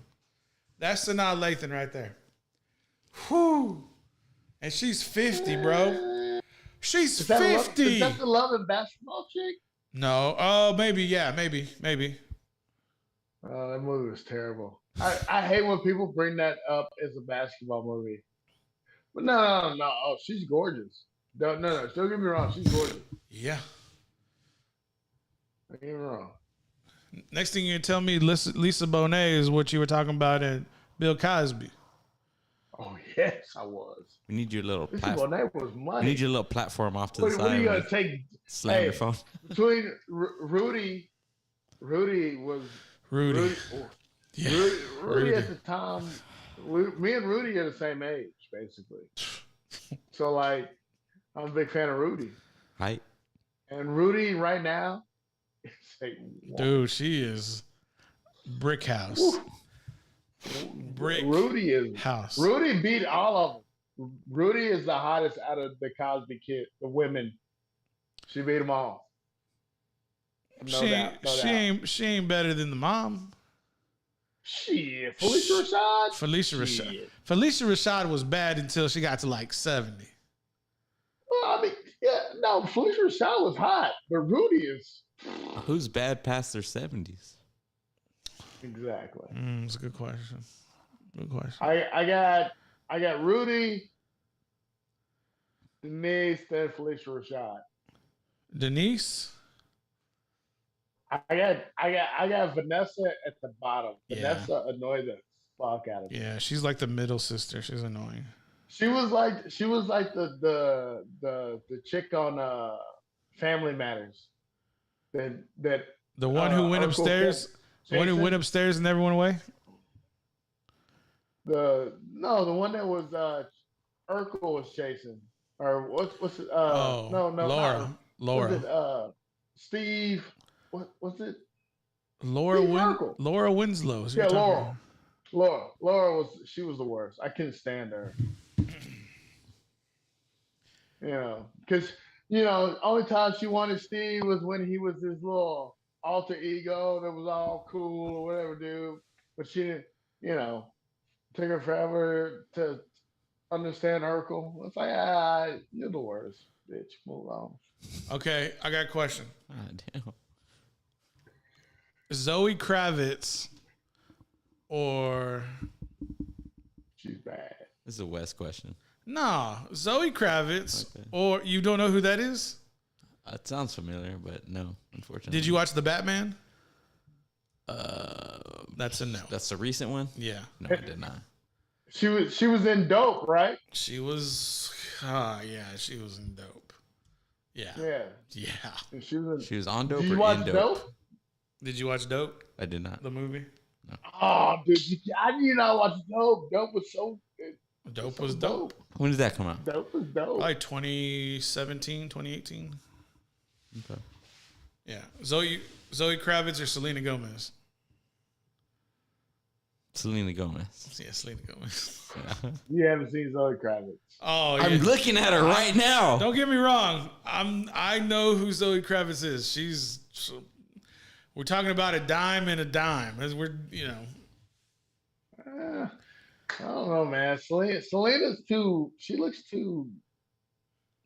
Speaker 1: That's Sanaa Lathan right there. Whew. And she's 50, bro. She's
Speaker 5: Is that
Speaker 1: 50.
Speaker 5: Is that the Love and Basketball chick?
Speaker 1: No. Oh, maybe. Yeah, maybe.
Speaker 5: Oh, that movie was terrible. I hate when people bring that up as a basketball movie. But no. Oh, she's gorgeous. No. Don't get me wrong. She's gorgeous.
Speaker 1: Yeah.
Speaker 5: Don't get me wrong.
Speaker 1: Next thing you tell me, Lisa Bonet is what you were talking about in Bill Cosby.
Speaker 5: Oh yes, I was.
Speaker 2: We need your little
Speaker 5: This
Speaker 2: platform.
Speaker 5: that was
Speaker 2: We
Speaker 5: money.
Speaker 2: need your little platform off to the
Speaker 5: What
Speaker 2: side.
Speaker 5: are you
Speaker 2: where
Speaker 5: gonna take?
Speaker 2: slam your
Speaker 5: Hey.
Speaker 2: phone.
Speaker 5: Between Rudy was
Speaker 1: Rudy.
Speaker 5: oh,
Speaker 1: Yeah.
Speaker 5: Rudy
Speaker 1: Rudy.
Speaker 5: at the time. Me and Rudy are the same age, basically. So like, I'm a big fan of Rudy,
Speaker 2: Right?
Speaker 5: and Rudy right now, is like,
Speaker 1: Dude, she is brick house.
Speaker 5: Woo.
Speaker 1: Brick
Speaker 5: Rudy is
Speaker 1: house.
Speaker 5: Rudy beat all of them. Rudy is the hottest out of the Cosby kid, the women. She beat them all. No doubt.
Speaker 1: She ain't better than the mom.
Speaker 5: Shit, Felicia Rashad.
Speaker 1: Felicia Rashad.
Speaker 5: Shit.
Speaker 1: Felicia Rashad was bad until she got to like 70.
Speaker 5: Well, I mean, yeah, no, Felicia Rashad was hot, but Rudy is
Speaker 2: Who's bad past their 70s?
Speaker 5: exactly.
Speaker 1: It's a good question. Good question.
Speaker 5: I got Rudy, Denise, then Felicia Rashad.
Speaker 1: Denise?
Speaker 5: I got Vanessa at the bottom.
Speaker 1: Yeah.
Speaker 5: Vanessa annoyed the fuck out of me.
Speaker 1: Yeah, she's like the middle sister. She's annoying.
Speaker 5: She was like the chick on Family Matters. That
Speaker 1: The one who went
Speaker 5: Urkel
Speaker 1: upstairs.
Speaker 5: kept
Speaker 1: The one who
Speaker 5: chasing.
Speaker 1: went upstairs and never went away.
Speaker 5: The one that was Urkel was chasing, or what's it? No,
Speaker 1: Laura.
Speaker 5: Was it Steve? What's it?
Speaker 1: Laura
Speaker 5: Steve Urkel.
Speaker 1: Laura Winslow. is who
Speaker 5: Yeah,
Speaker 1: you're talking
Speaker 5: Laura.
Speaker 1: about.
Speaker 5: Laura was the worst. I couldn't stand her. Because only time she wanted Steve was when he was his little alter ego that was all cool or whatever, dude. But she didn't, you know, took her forever to understand Urkel. It's like, you're the worst, bitch. Move on.
Speaker 1: Okay, I got a question.
Speaker 2: God damn.
Speaker 1: Zoe Kravitz or
Speaker 5: She's bad.
Speaker 2: This is a West question.
Speaker 1: nah, Zoe Kravitz
Speaker 2: Okay.
Speaker 1: or you don't know who that is?
Speaker 2: It sounds familiar, but no, unfortunately.
Speaker 1: Did you watch The Batman?
Speaker 2: Uh,
Speaker 1: That's a no.
Speaker 2: that's the recent one.
Speaker 1: Yeah,
Speaker 2: No, I did not.
Speaker 5: She was in Dope, right?
Speaker 1: she was. Yeah, she was in Dope. Yeah,
Speaker 5: Yeah.
Speaker 1: yeah.
Speaker 5: And she was in.
Speaker 2: She was on Dope
Speaker 5: Did you
Speaker 2: or
Speaker 5: watch
Speaker 2: in Dope?
Speaker 5: Dope?
Speaker 1: Did you watch Dope,
Speaker 2: I did not.
Speaker 1: the movie?
Speaker 5: Oh, dude, I did not watch Dope. Dope was so.
Speaker 1: Dope
Speaker 5: so
Speaker 1: was dope.
Speaker 2: When did that come out?
Speaker 5: Dope was dope.
Speaker 1: Like 2017, 2018.
Speaker 2: Okay.
Speaker 1: Yeah. Zoe Kravitz or Selena Gomez?
Speaker 2: Selena Gomez.
Speaker 1: Yeah, Selena Gomez.
Speaker 5: You haven't seen Zoe Kravitz.
Speaker 1: Oh, yeah.
Speaker 2: I'm looking at her right now.
Speaker 1: Don't get me wrong. I know who Zoe Kravitz is. We're talking about a dime and a dime. As we're,
Speaker 5: I don't know, man. Selena's too. She looks too.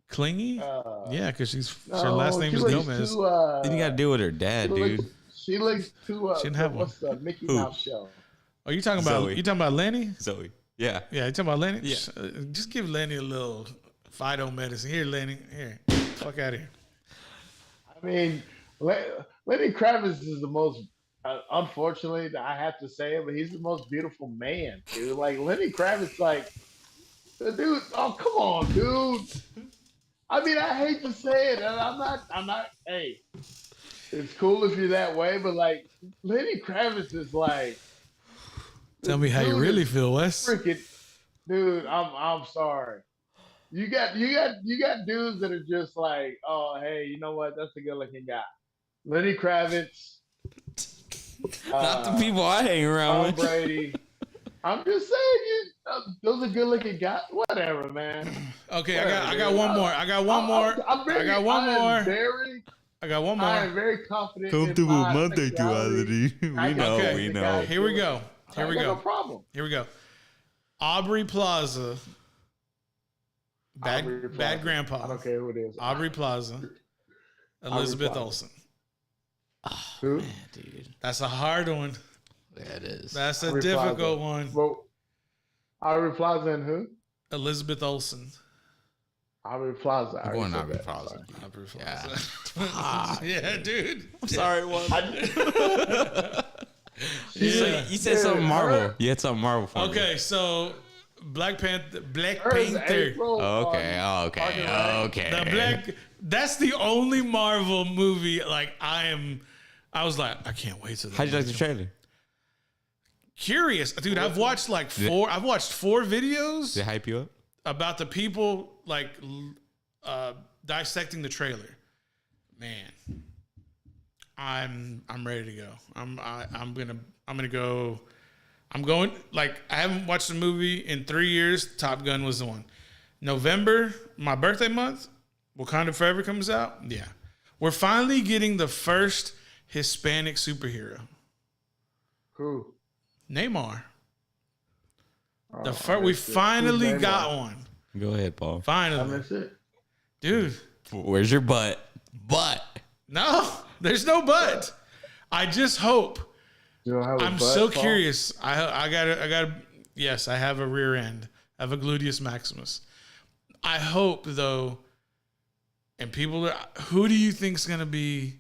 Speaker 1: clingy. Yeah, because her
Speaker 5: no,
Speaker 1: last name
Speaker 5: she
Speaker 1: is
Speaker 5: looks
Speaker 1: Gomez.
Speaker 5: Too,
Speaker 2: Then you got to deal with her dad, dude.
Speaker 5: She looks too.
Speaker 1: She didn't have one.
Speaker 5: What's the Mickey
Speaker 2: Who?
Speaker 5: Mouse show?
Speaker 1: Oh, you talking about
Speaker 2: Zoe.
Speaker 1: Lenny?
Speaker 2: Zoe. Yeah.
Speaker 1: Yeah, you talking about Lenny?
Speaker 2: Yeah.
Speaker 1: Just give Lenny a little Fido medicine. Here, Lenny. Here, fuck out of here.
Speaker 5: I mean, Lenny Kravitz is the most. Unfortunately, I have to say it, but he's the most beautiful man, dude. Like Lenny Kravitz, like the dude. Oh, come on, dude. I mean, I hate to say it, and I'm not. Hey, it's cool if you're that way, but like Lenny Kravitz is like.
Speaker 1: Tell me how you
Speaker 5: dude
Speaker 1: really
Speaker 5: is
Speaker 1: feel, Wes.
Speaker 5: Freaking, dude. I'm sorry. You got dudes that are just like, oh, hey, you know what? That's a good looking guy. Lenny Kravitz.
Speaker 2: Not the people I hang around
Speaker 5: Tom
Speaker 2: with.
Speaker 5: Brady. I'm just saying, those are good looking guys. Whatever, man.
Speaker 1: Okay,
Speaker 5: Whatever,
Speaker 1: I got
Speaker 5: dude.
Speaker 1: one more. I got one more. I got one more. I got one
Speaker 5: I am
Speaker 1: more.
Speaker 5: very confident.
Speaker 2: Comfortable
Speaker 5: in my
Speaker 2: Monday
Speaker 5: sexuality.
Speaker 2: duality.
Speaker 5: I
Speaker 2: We
Speaker 5: got
Speaker 2: know,
Speaker 1: okay.
Speaker 2: we
Speaker 5: the
Speaker 2: know.
Speaker 5: guy.
Speaker 1: Here we go. Here
Speaker 5: I
Speaker 1: we
Speaker 5: got No
Speaker 1: go.
Speaker 5: problem.
Speaker 1: Here we go. Aubrey Plaza.
Speaker 5: Aubrey Plaza.
Speaker 1: Bad grandpa.
Speaker 5: I don't care who it is.
Speaker 1: Aubrey Plaza. Elizabeth
Speaker 5: Plaza.
Speaker 1: Olsen.
Speaker 5: Who?
Speaker 2: Man, dude.
Speaker 1: That's a hard one.
Speaker 2: That is.
Speaker 1: That's a
Speaker 5: Aubrey
Speaker 1: difficult
Speaker 5: Plaza.
Speaker 1: one.
Speaker 5: Well, Aubrey Plaza and who?
Speaker 1: Elizabeth Olsen.
Speaker 5: Aubrey Plaza. I
Speaker 2: I'm going
Speaker 5: already
Speaker 2: Aubrey
Speaker 5: said that.
Speaker 2: Plaza.
Speaker 1: Aubrey
Speaker 2: Yeah.
Speaker 1: Plaza. Yeah, dude.
Speaker 2: I'm sorry, one.
Speaker 1: Yeah.
Speaker 2: You said
Speaker 5: Dude,
Speaker 2: something Marvel.
Speaker 5: her-
Speaker 2: You had something Marvel for me.
Speaker 1: Okay, so Black Panther.
Speaker 5: Her is April
Speaker 2: Okay,
Speaker 5: on
Speaker 2: okay,
Speaker 5: Right.
Speaker 2: okay.
Speaker 1: The Black. That's the only Marvel movie. Like I was like, I can't wait to.
Speaker 2: How'd you like the trailer?
Speaker 1: Curious, dude. I've watched like four. I've watched 4 videos
Speaker 2: Did it hype you up?
Speaker 1: about the people like dissecting the trailer. Man, I'm ready to go. I'm gonna go. I'm going. Like I haven't watched a movie in 3 years. Top Gun was the one. November, my birthday month. Wakanda Forever comes out. Yeah, we're finally getting the first Hispanic superhero.
Speaker 5: Who?
Speaker 1: Neymar. The
Speaker 5: Oh,
Speaker 1: first,
Speaker 5: I
Speaker 1: we
Speaker 5: missed it.
Speaker 1: finally
Speaker 5: Who's
Speaker 1: got
Speaker 5: Neymar?
Speaker 1: one.
Speaker 2: Go ahead, Paul.
Speaker 5: I
Speaker 1: Finally,
Speaker 5: missed it.
Speaker 1: dude.
Speaker 2: Where's your butt? Butt.
Speaker 1: No, there's no but. I just hope.
Speaker 5: You don't have a
Speaker 1: I'm
Speaker 5: butt,
Speaker 1: so
Speaker 5: Paul?
Speaker 1: curious. I got. Yes, I have a rear end. I have a gluteus maximus. I hope though. And people, who do you think's gonna be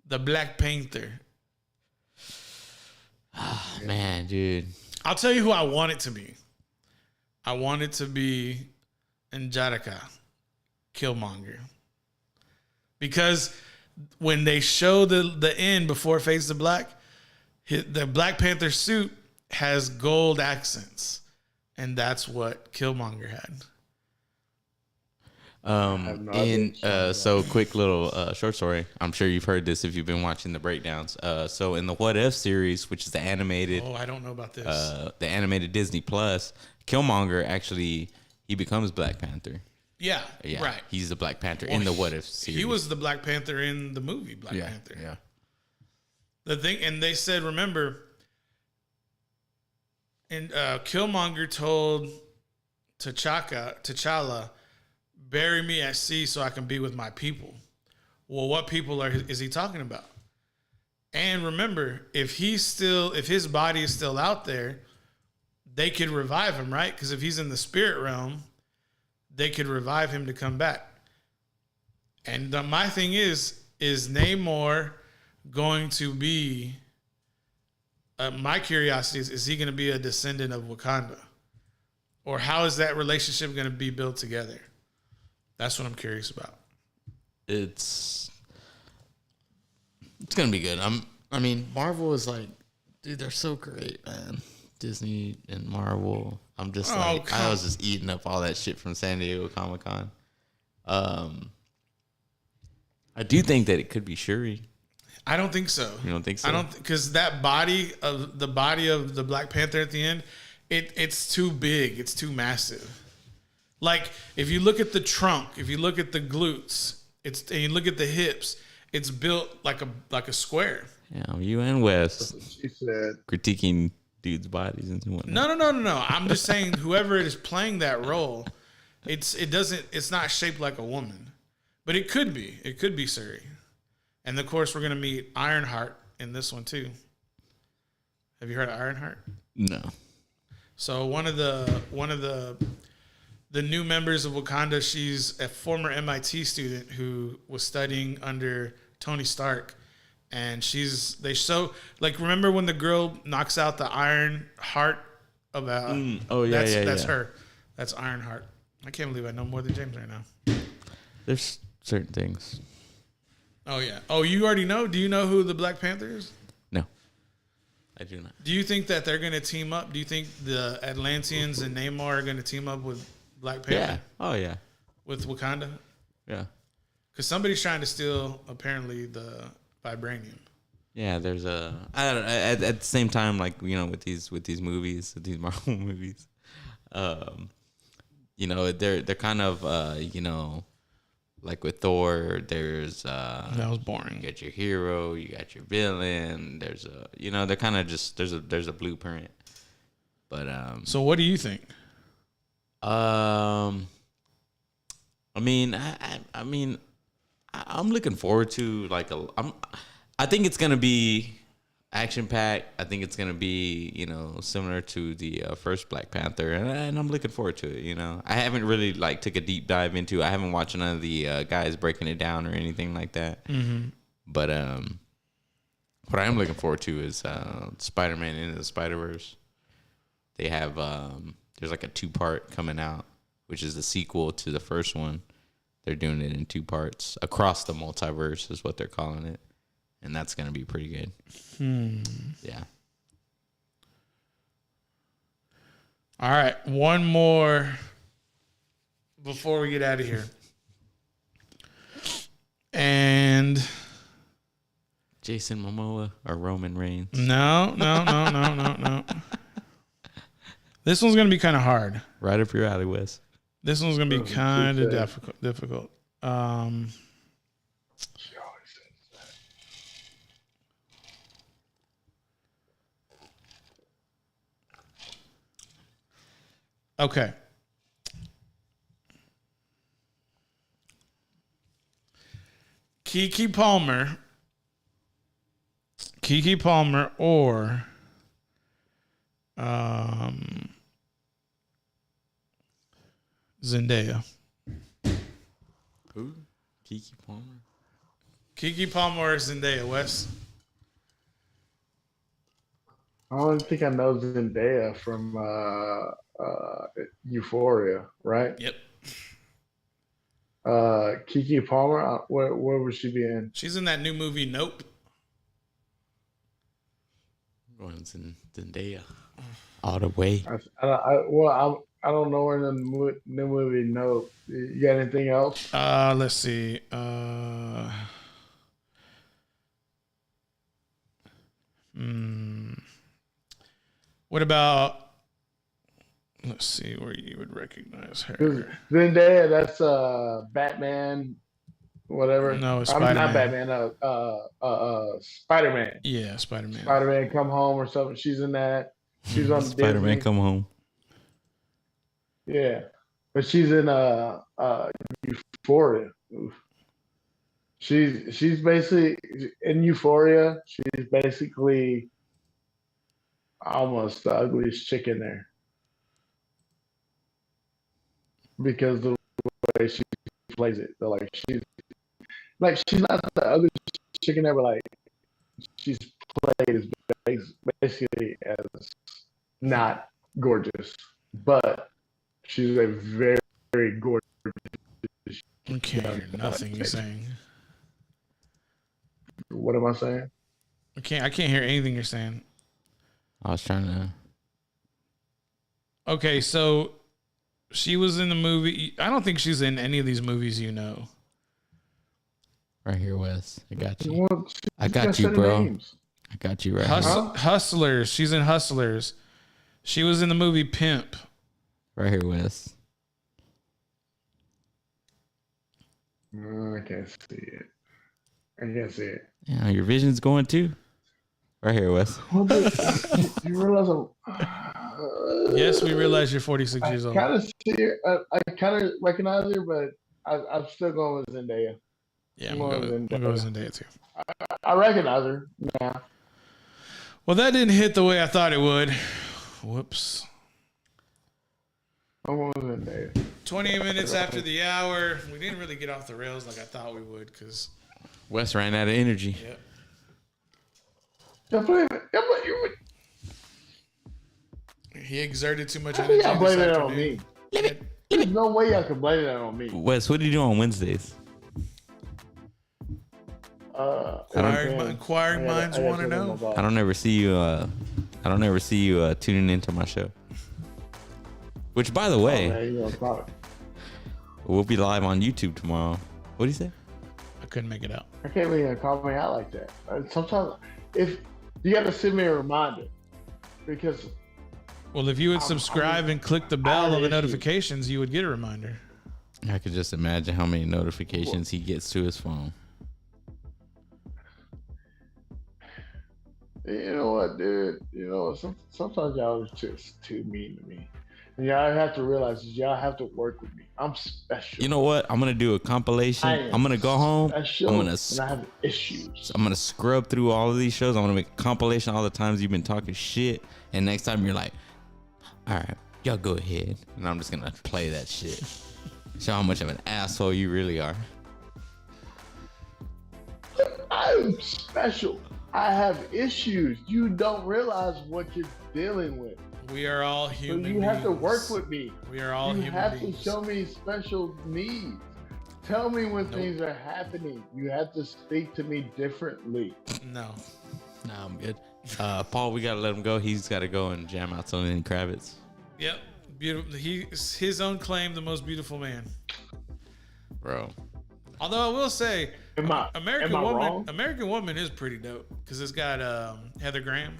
Speaker 1: the Black Panther?
Speaker 2: Man, dude.
Speaker 1: I'll tell you who I want it to be. I want it to be Njadaka, Killmonger. Because when they show the end before Fades to Black, the Black Panther suit has gold accents. And that's what Killmonger had.
Speaker 5: have no idea.
Speaker 2: So quick little short story. I'm sure you've heard this if you've been watching the breakdowns. So in the What If series, which is the animated,
Speaker 1: Oh, I don't know about this.
Speaker 2: the animated Disney Plus, Killmonger actually he becomes Black Panther.
Speaker 1: Yeah,
Speaker 2: Yeah,
Speaker 1: right.
Speaker 2: He's the Black Panther
Speaker 1: Well,
Speaker 2: in the What If series.
Speaker 1: He was the Black Panther in the movie Black
Speaker 2: yeah,
Speaker 1: Panther.
Speaker 2: yeah.
Speaker 1: The thing, and they said, remember, and Killmonger told T'Challa, bury me at sea so I can be with my people. Well, what people is he talking about? And remember, if his body is still out there, they could revive him, right? Because if he's in the spirit realm, they could revive him to come back. And my thing is Namor going to be? My curiosity is he going to be a descendant of Wakanda, or how is that relationship going to be built together? That's what I'm curious about.
Speaker 2: It's gonna be good. I mean, Marvel is like, dude, they're so great, man. Disney and Marvel. I'm just I was just eating up all that shit from San Diego Comic-Con. I do think that it could be Shuri.
Speaker 1: I don't think so.
Speaker 2: You don't think so?
Speaker 1: I don't, because that body of the Black Panther at the end, it's too big. It's too massive. Like, if you look at the trunk, if you look at the glutes, and you look at the hips, it's built like a square.
Speaker 2: Yeah, you and Wes
Speaker 5: She said,
Speaker 2: critiquing dudes' bodies and whatnot.
Speaker 1: No. I'm just saying, whoever is playing that role, it's not shaped like a woman, but it could be. It could be Shuri. And of course, we're gonna meet Ironheart in this one too. Have you heard of Ironheart?
Speaker 2: No.
Speaker 1: So one of the new members of Wakanda, she's a former MIT student who was studying under Tony Stark, and remember when the girl knocks out the Iron Heart about? That's her. That's Ironheart. I can't believe I know more than James right now.
Speaker 2: There's certain things.
Speaker 1: Oh yeah. Oh, you already know? Do you know who the Black Panther is?
Speaker 2: No, I do not.
Speaker 1: Do you think that they're going to team up? Do you think the Atlanteans and Namor are going to team up with Black Panther?
Speaker 2: Yeah. Oh yeah.
Speaker 1: With Wakanda?
Speaker 2: Yeah.
Speaker 1: Because somebody's trying to steal, apparently, the vibranium.
Speaker 2: Yeah, there's I don't know, at the same time, like, you know, with these movies, with these Marvel movies, you know, they're kind of you know, like with Thor, there's
Speaker 1: That was boring.
Speaker 2: you got your hero, you got your villain, there's you know, they're kind of just there's a blueprint. But
Speaker 1: So what do you think?
Speaker 2: I mean, I'm looking forward to I think it's gonna be action packed. I think it's gonna be, you know, similar to the first Black Panther, and I'm looking forward to it. You know, I haven't really took a deep dive into. I haven't watched none of the guys breaking it down or anything like that. Mm-hmm. But what I am looking forward to is Spider-Man Into the Spider-Verse. They have there's like a 2-part coming out, which is the sequel to the first one. They're doing it in 2 parts across the multiverse, is what they're calling it. And that's going to be pretty good. Yeah.
Speaker 1: All right. One more before we get out of here. And
Speaker 2: Jason Momoa or Roman Reigns?
Speaker 1: no. This one's going to be kind of hard.
Speaker 2: Right up your alley, Wes.
Speaker 1: This one's going to be kind of difficult.
Speaker 5: she always says that.
Speaker 1: Okay. Keke Palmer or Zendaya.
Speaker 2: Who? Keke Palmer?
Speaker 1: Keke Palmer or Zendaya, Wes?
Speaker 5: I don't think I know Zendaya from Euphoria, right?
Speaker 1: Yep.
Speaker 5: Keke Palmer, where would she be in?
Speaker 1: She's in that new movie, Nope.
Speaker 2: Going Zendaya. All the way.
Speaker 5: I don't know her in the new movie. No, you got anything else?
Speaker 1: Let's see. What about Let's see where you would recognize
Speaker 5: 'Cause
Speaker 1: her.
Speaker 5: Zendaya, that's Batman, whatever.
Speaker 1: No, it's
Speaker 5: I'm not
Speaker 1: Spider-Man.
Speaker 5: Batman. Spider-Man.
Speaker 1: Yeah, Spider-Man.
Speaker 5: Spider-Man Come Home or something. She's in that. She's on
Speaker 2: Spider-Man
Speaker 5: Disney.
Speaker 2: Come Home.
Speaker 5: Yeah, but she's in Euphoria. Oof. She's basically in Euphoria. She's basically almost the ugliest chick in there because the way she plays it. She's not the ugliest chick in there, but like she's played as basically as not gorgeous, but she's a very, very gorgeous.
Speaker 1: I can't hear nothing you're saying.
Speaker 5: What am I saying?
Speaker 1: I can't hear anything you're saying.
Speaker 2: I was trying to.
Speaker 1: Okay, so she was in the movie. I don't think she's in any of these movies, you know.
Speaker 2: Right here, Wes. I got you.
Speaker 5: Well,
Speaker 2: I got
Speaker 5: just
Speaker 2: you,
Speaker 5: said
Speaker 2: bro.
Speaker 5: names.
Speaker 2: I got you right here.
Speaker 1: Hustlers. She's in Hustlers. She was in the movie Pimp.
Speaker 2: Right here, Wes.
Speaker 5: I can't see it. I can't see it.
Speaker 2: Yeah, your vision's going too. Right here, Wes.
Speaker 5: You realize
Speaker 1: Yes, we realize you're 46 years
Speaker 5: I
Speaker 1: old.
Speaker 5: kind of see her. I kind of recognize her, but I'm still going with Zendaya.
Speaker 1: Yeah, I'm going to go with Zendaya too.
Speaker 5: I recognize her now.
Speaker 1: Well, that didn't hit the way I thought it would. Whoops.
Speaker 5: I'm going with Zendaya.
Speaker 1: 28 minutes after the hour. We didn't really get off the rails like I thought we would because.
Speaker 2: Wes ran out of energy.
Speaker 1: Yep.
Speaker 5: Y'all blame it.
Speaker 1: He exerted too much
Speaker 5: I
Speaker 1: energy.
Speaker 5: think y'all blame
Speaker 1: this
Speaker 5: it on
Speaker 1: afternoon.
Speaker 5: me. There's no way y'all can blame it on me.
Speaker 2: Wes, what do you do on Wednesdays?
Speaker 1: Inquiring minds want to know.
Speaker 2: I don't ever see you. I don't ever see you tuning into my show. Which, by the way, we'll be live on YouTube tomorrow. What do you say?
Speaker 1: I couldn't make it out.
Speaker 5: I can't believe you call me out like that. Sometimes, if you got to send me a reminder, because
Speaker 1: Well, if you would subscribe and click the bell on the
Speaker 5: issues.
Speaker 1: notifications, you would get a reminder.
Speaker 2: I could just imagine how many notifications he gets to his phone.
Speaker 5: you know what, dude? You know, sometimes y'all are just too mean to me. And y'all have to realize is y'all have to work with me. I'm special.
Speaker 2: You know what? I'm gonna do a compilation. I'm gonna go home.
Speaker 5: Special, and I have issues.
Speaker 2: I'm gonna scrub through all of these shows. I'm gonna make a compilation of all the times you've been talking shit. And next time you're like, all right, y'all go ahead. And I'm just gonna play that shit. Show how much of an asshole you really are.
Speaker 5: I'm special. I have issues. You don't realize what you're dealing with.
Speaker 1: We are all
Speaker 5: So
Speaker 1: human
Speaker 5: you have to
Speaker 1: beings.
Speaker 5: work with me.
Speaker 1: We are all
Speaker 5: You
Speaker 1: human
Speaker 5: have
Speaker 1: beings.
Speaker 5: to show me special needs. Tell me when things are happening. You have to speak to me differently.
Speaker 1: No.
Speaker 2: Nah, I'm good. Paul, we gotta let him go. He's gotta go and jam out some Lenny Kravitz.
Speaker 1: Yep. Beautiful. He's his own claim the most beautiful man.
Speaker 2: Bro.
Speaker 1: Although I will say,
Speaker 5: Am I wrong?
Speaker 1: American Woman is pretty dope because it's got Heather Graham.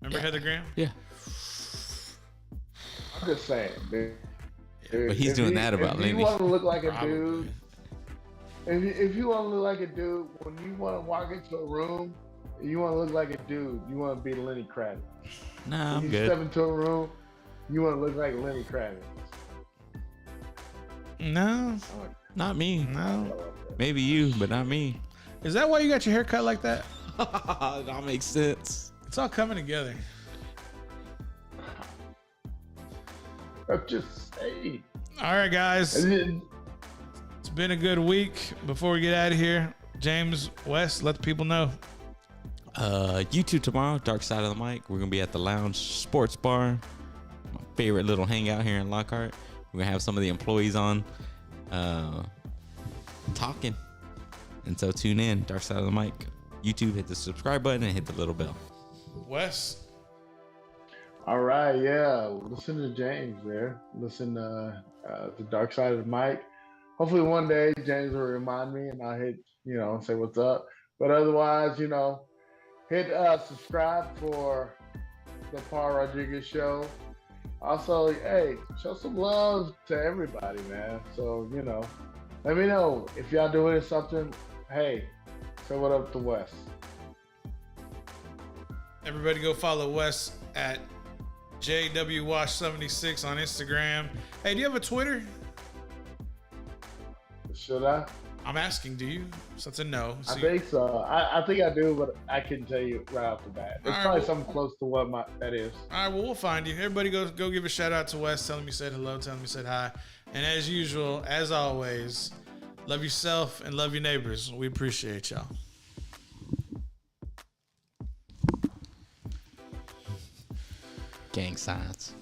Speaker 1: Remember Heather Graham?
Speaker 2: Yeah.
Speaker 5: I'm just saying, dude.
Speaker 2: But he's doing that about
Speaker 5: If you
Speaker 2: Lenny.
Speaker 5: want to look like a
Speaker 1: Probably.
Speaker 5: dude, if you want to look like a dude, when you want to walk into a room, you want to look like a dude. You want to be Lenny Kravitz.
Speaker 2: Nah,
Speaker 5: When
Speaker 2: I'm
Speaker 5: you
Speaker 2: good.
Speaker 5: step into a room, you want to look like Lenny Kravitz.
Speaker 1: No.
Speaker 2: Not me.
Speaker 1: No.
Speaker 2: Maybe you, but not me.
Speaker 1: Is that why you got your hair cut like that?
Speaker 2: That makes sense.
Speaker 1: It's all coming together.
Speaker 5: I'm just saying.
Speaker 1: All right, guys.
Speaker 5: And then,
Speaker 1: It's been a good week. Before we get out of here, James West, let the people know.
Speaker 2: YouTube tomorrow, Dark Side of the Mic. We're gonna be at the Lounge Sports Bar, my favorite little hangout here in Lockhart. We're gonna have some of the employees on, talking. And so tune in, Dark Side of the Mic. YouTube, hit the subscribe button and hit the little bell.
Speaker 1: Wes.
Speaker 5: all right, yeah. Listen to James there. Listen to the Dark Side of the Mic. Hopefully one day James will remind me and I'll hit, say what's up. But otherwise, hit subscribe for the Paul Rodriguez Show. Also, hey, show some love to everybody, man. So, let me know if y'all doing something. Hey, say what up to Wes.
Speaker 1: Everybody go follow Wes at JWWash76 on Instagram. Hey, do you have a Twitter?
Speaker 5: Should I?
Speaker 1: I'm asking, do you? So it's a no. So
Speaker 5: I think so. I think I do, but I couldn't tell you right off the bat. It's
Speaker 1: All right,
Speaker 5: probably
Speaker 1: well-
Speaker 5: something close to what that is.
Speaker 1: All right, well, we'll find you. Everybody go give a shout out to Wes. Tell him you said hello. Tell him you said hi. And as usual, as always, love yourself and love your neighbors. We appreciate y'all.
Speaker 2: Gang signs.